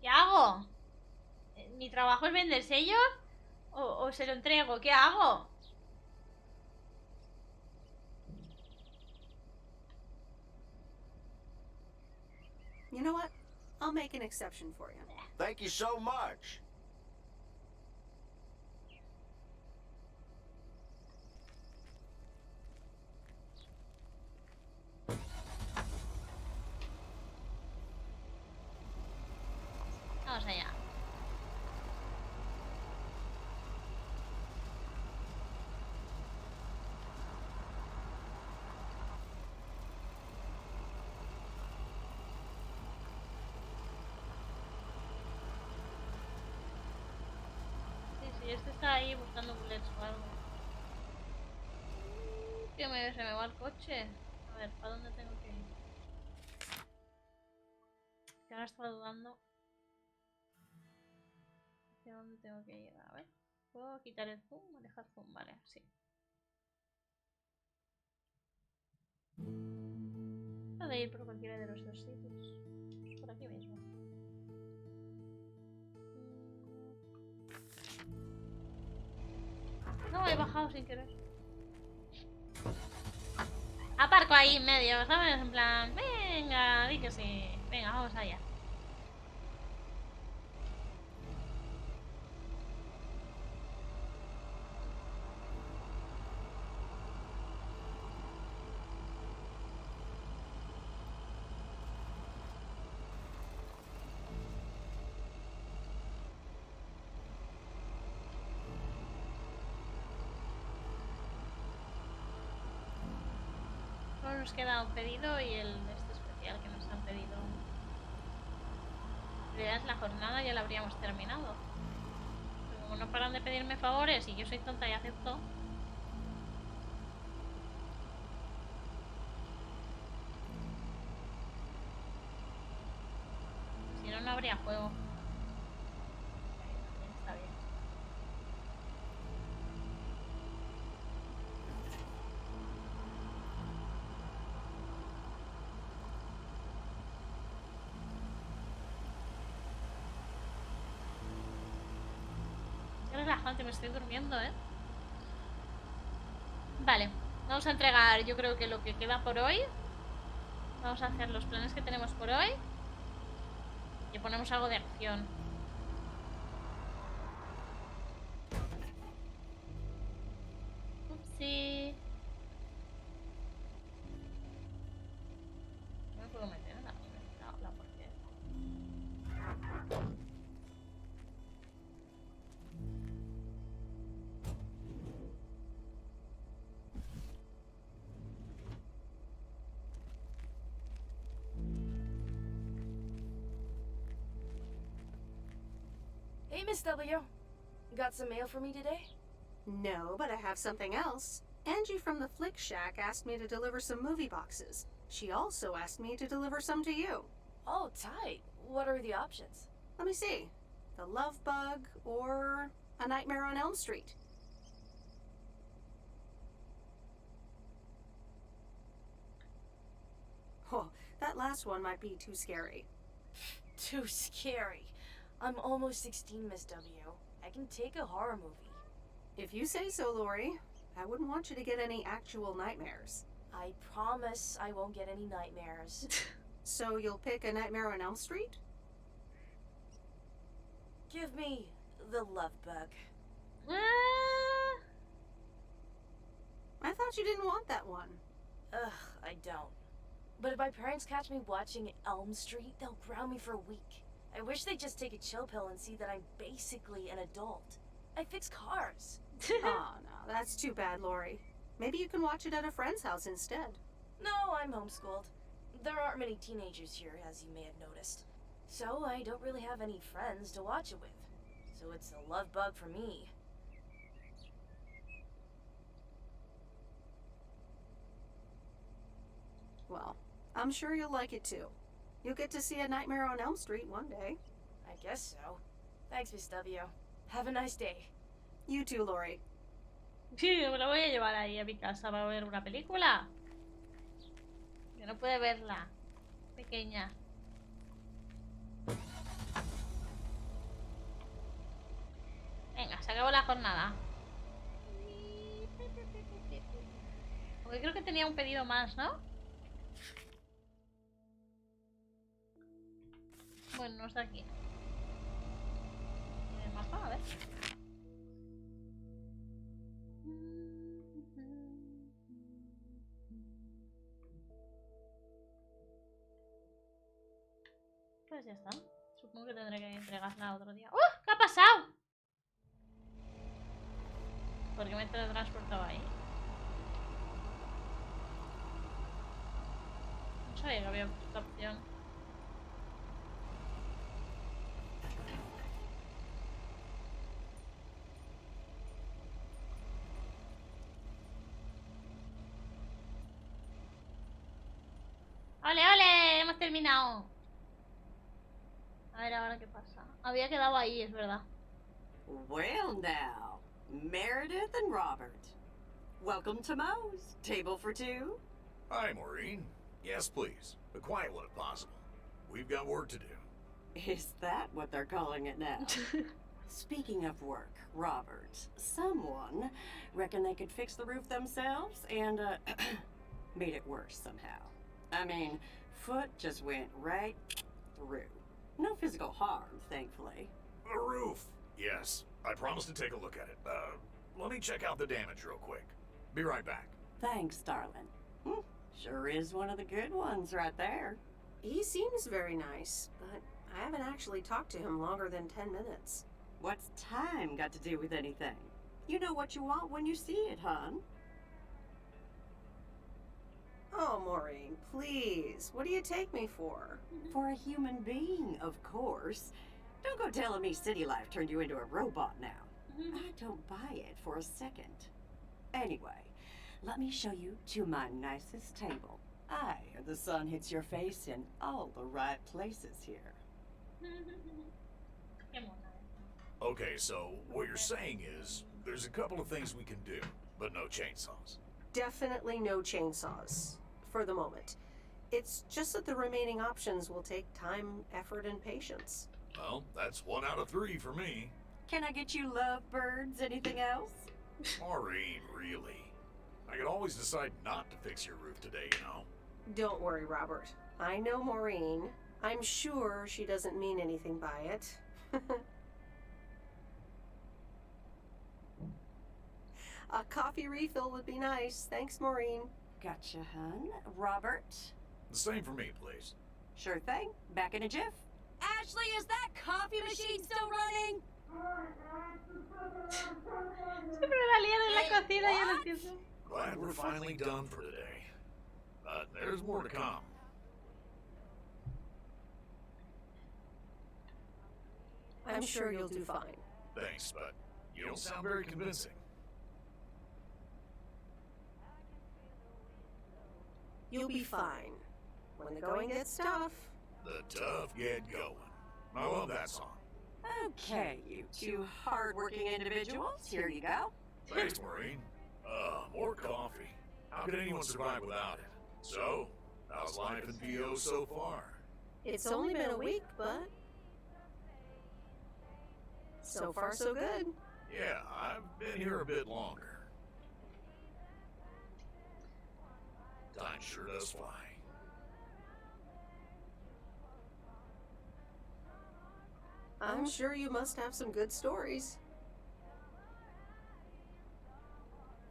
¿Qué hago? ¿Mi trabajo es vender sellos? ¿O se lo entrego? ¿Qué hago? You know what? I'll make an exception for you. Thank you so much. Vamos allá. Sí, este está ahí buscando bullets o algo. Que se me va el coche. A ver, ¿para dónde tengo que ir? Que ahora estaba dudando. ¿Hacia dónde tengo que ir? A ver. ¿Puedo quitar el zoom? Manejar zoom, vale, sí. Puedo ir por cualquiera de los dos sitios. Pues por aquí mismo. No, he bajado sin querer. Aparco ahí en medio, ¿sabes? En plan, venga, di que sí. Venga, vamos allá. Solo nos queda un pedido y el este especial que nos han pedido. En realidad la jornada ya la habríamos terminado. Pero como no paran de pedirme favores y yo soy tonta y acepto. Si no, no habría juego. Está bien. Qué relajante, me estoy durmiendo, ¿eh? Vale, vamos a entregar yo creo que lo que queda por hoy. Vamos a hacer los planes que tenemos por hoy. Y ponemos algo de acción. Upsi. No me puedo meter en la porquería. Hey, Miss W. Got some mail for me today? No, but I have something else. Angie from the Flick Shack asked me to deliver some movie boxes. She also asked me to deliver some to you. Oh, tight. What are the options? Let me see. The Love Bug or A Nightmare on Elm Street. Oh, that last one might be too scary. Too scary. I'm almost 16, Miss W. I can take a horror movie. If you say so, Lori. I wouldn't want you to get any actual nightmares. I promise I won't get any nightmares. So you'll pick A Nightmare on Elm Street? Give me the Love Bug. I thought thought you didn't want that one. Ugh, I don't. But if my parents catch me watching Elm Street, they'll ground me for a week. I wish they'd just take a chill pill and see that I'm basically an adult. I fix cars. Oh, no, that's too bad, Lori. Maybe you can watch it at a friend's house instead. No, I'm homeschooled. There aren't many teenagers here, as you may have noticed. So I don't really have any friends to watch it with. So it's a love bug for me. Well, I'm sure you'll like it too. You'll get to see A Nightmare on Elm Street one day. I guess so. Thanks, Miss W. Have a nice day. You too, Lori. Sí, me lo voy a llevar ahí a mi casa para ver una película. Que no puede verla. Pequeña. Venga, se acabó la jornada. Porque creo que tenía un pedido más, ¿no? Bueno, no está aquí. ¿En el mapa? A ver. Pues ya está. Supongo que tendré que entregarla otro día. ¿Qué ha pasado? ¿Por qué me teletransportaba ahí? No sabía que había otra opción. ¡Ole, ole! Hemos terminado. A ver ahora qué pasa. Había quedado ahí, es verdad. Well now, Meredith and Robert. Welcome to Moe's. Table for two? Hi, Maureen. Yes, please. But quiet one if possible. We've got work to do. Is that what they're calling it now? Speaking of work, Robert, someone reckoned they could fix the roof themselves and, made it worse somehow. I mean, foot just went right through. No physical harm, thankfully. The roof. Yes, I promised to take a look at it. Let me check out the damage real quick. Be right back. Thanks, darling. Sure is one of the good ones right there. He seems very nice, but I haven't actually talked to him longer than 10 minutes. What's time got to do with anything? You know what you want when you see it, hon. Oh, Maureen, please. What do you take me for? For a human being, of course. Don't go telling me city life turned you into a robot now. I don't buy it for a second. Anyway, let me show you to my nicest table. The sun hits your face in all the right places here. Okay, so what you're saying is there's a couple of things we can do, but no chainsaws. Definitely no chainsaws. For the moment. It's just that the remaining options will take time, effort, and patience. Well, that's 1 out of 3 for me. Can I get you lovebirds? Anything else? Maureen, really? I could always decide not to fix your roof today, you know? Don't worry, Robert. I know Maureen. I'm sure she doesn't mean anything by it. A coffee refill would be nice. Thanks, Maureen. Gotcha, hun. Robert? The same for me, please. Sure thing. Back in a jiff. Ashley, is that coffee machine still running? Siempre la lían en la cocina y yo no entiendo. Glad we're finally done for today. But there's more to come. I'm sure you'll do fine. Thanks, but you don't sound very convincing. You'll be fine. When the going gets tough. The tough get going. I love that song. Okay, you two hard-working individuals. Here you go. Thanks, Maureen. More coffee. How could anyone survive without it? So, how's life in PO so far? It's only been a week, but so far so good. Yeah, I've been here a bit longer. Time sure does fly. I'm sure you must have some good stories.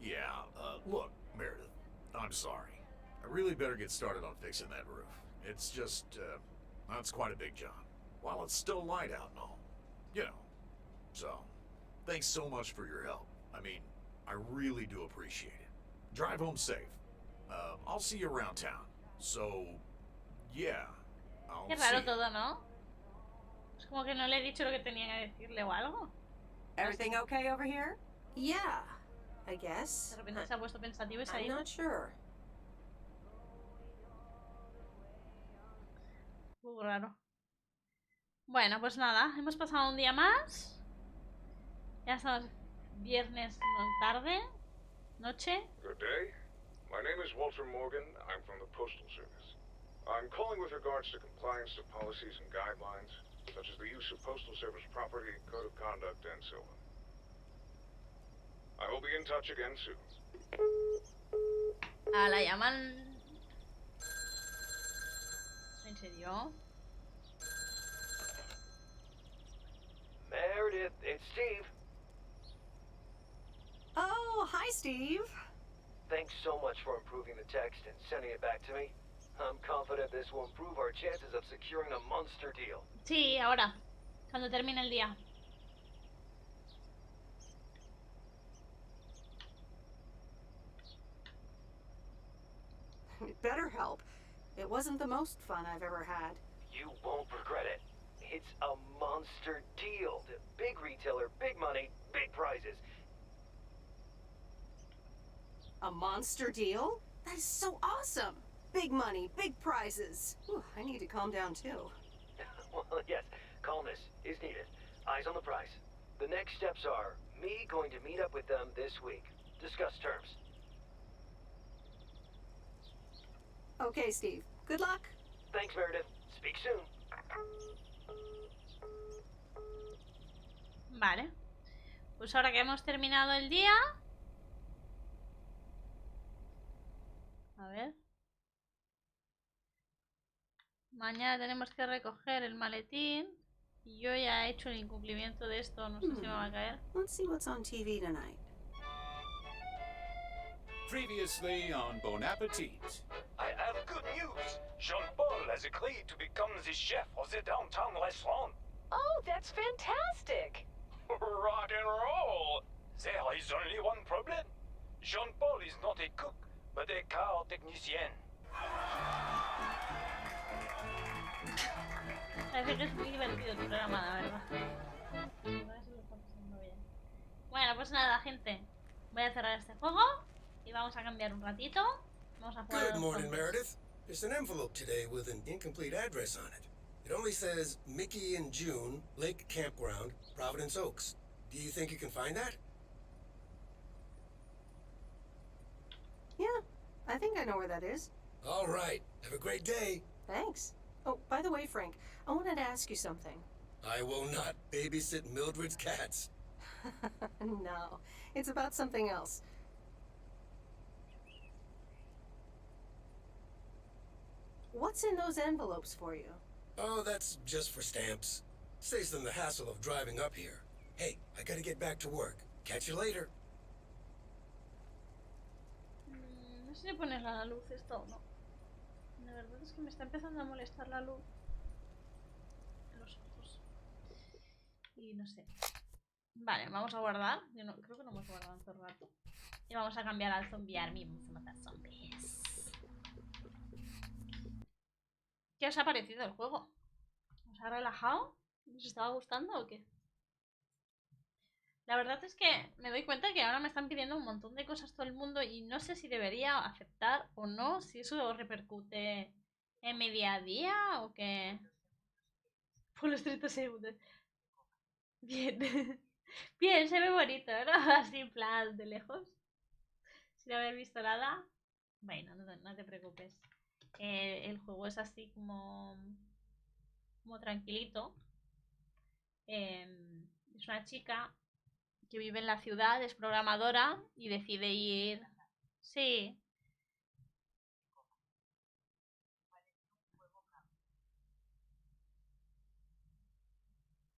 Yeah, look, Meredith. I'm sorry. I really better get started on fixing that roof. It's just, that's quite a big job. While it's still light out and all. You know. So, thanks so much for your help. I mean, I really do appreciate it. Drive home safe. I'll see you around town. So, yeah. Qué raro todo, ¿no? Es como que no le he dicho lo que tenía que decirle o algo. Everything okay over here? Yeah, I guess. De repente se ha puesto pensativo y se ha I'm ido. not sure. Muy raro. Bueno, pues nada, hemos pasado un día más. Ya estamos viernes tarde, noche. Good day. My name is Walter Morgan. I'm from the Postal Service. I'm calling with regards to compliance to policies and guidelines, such as the use of Postal Service property, code of conduct, and so on. I will be in touch again soon. La llaman... ¿En serio? Meredith, it's Steve. Oh, hi, Steve. Thanks so much for improving the text and sending it back to me. I'm confident this will improve our chances of securing a monster deal. Sí, ahora, cuando termine el día. It better help. It wasn't the most fun I've ever had. You won't regret it. It's a monster deal. The big retailer, big money, big prizes. A monster deal? That is so awesome. Big money, big prizes. Whew, I need to calm down too. Well, yes, calmness is needed. Eyes on the prize. The next steps are me going to meet up with them this week. Discuss terms. Okay, Steve. Good luck. Thanks, Meredith. Speak soon. Vale. Pues ahora que hemos terminado el día... A ver. Mañana tenemos que recoger el maletín. Y yo ya he hecho el incumplimiento de esto. No sé si me va a caer. Let's see what's on TV tonight. Previously on Bon Appetit. I have good news. Jean-Paul has agreed to become the chef of the downtown restaurant. Oh, that's fantastic. Rock and roll. There is only one problem. Jean-Paul is not a cook, but a car technician. Parece que es muy divertido el programa, la verdad. Bueno, pues nada, gente. Voy a cerrar este juego y vamos a cambiar un ratito. Vamos a jugar. Good morning, Meredith. There's an envelope today with an incomplete address on it. It only says Mickey and June, Lake Campground, Providence Oaks. Do you think you can find that? Yeah, I think I know where that is. All right. Have a great day. Thanks. Oh, by the way, Frank, I wanted to ask you something. I will not babysit Mildred's cats. No, it's about something else. What's in those envelopes for you? Oh, that's just for stamps. Saves them the hassle of driving up here. Hey, I gotta get back to work. Catch you later. No sé si pones la luz esto o no. La verdad es que me está empezando a molestar la luz en los ojos. Y no sé. Vale, vamos a guardar. Yo no, creo que no hemos guardado todo el rato. Y vamos a cambiar al zombie army. Vamos a matar zombies. ¿Qué os ha parecido el juego? ¿Os ha relajado? ¿Os estaba gustando o qué? La verdad es que me doy cuenta que ahora me están pidiendo un montón de cosas todo el mundo y no sé si debería aceptar o no, si eso repercute en mi día a día o qué. Por los 30 segundos. Bien. Bien, se ve bonito, ¿no? Así en plan de lejos. Sin haber visto nada. Bueno, no te preocupes. El juego es así como tranquilito. Es una chica que vive en la ciudad, es programadora y decide ir... Sí,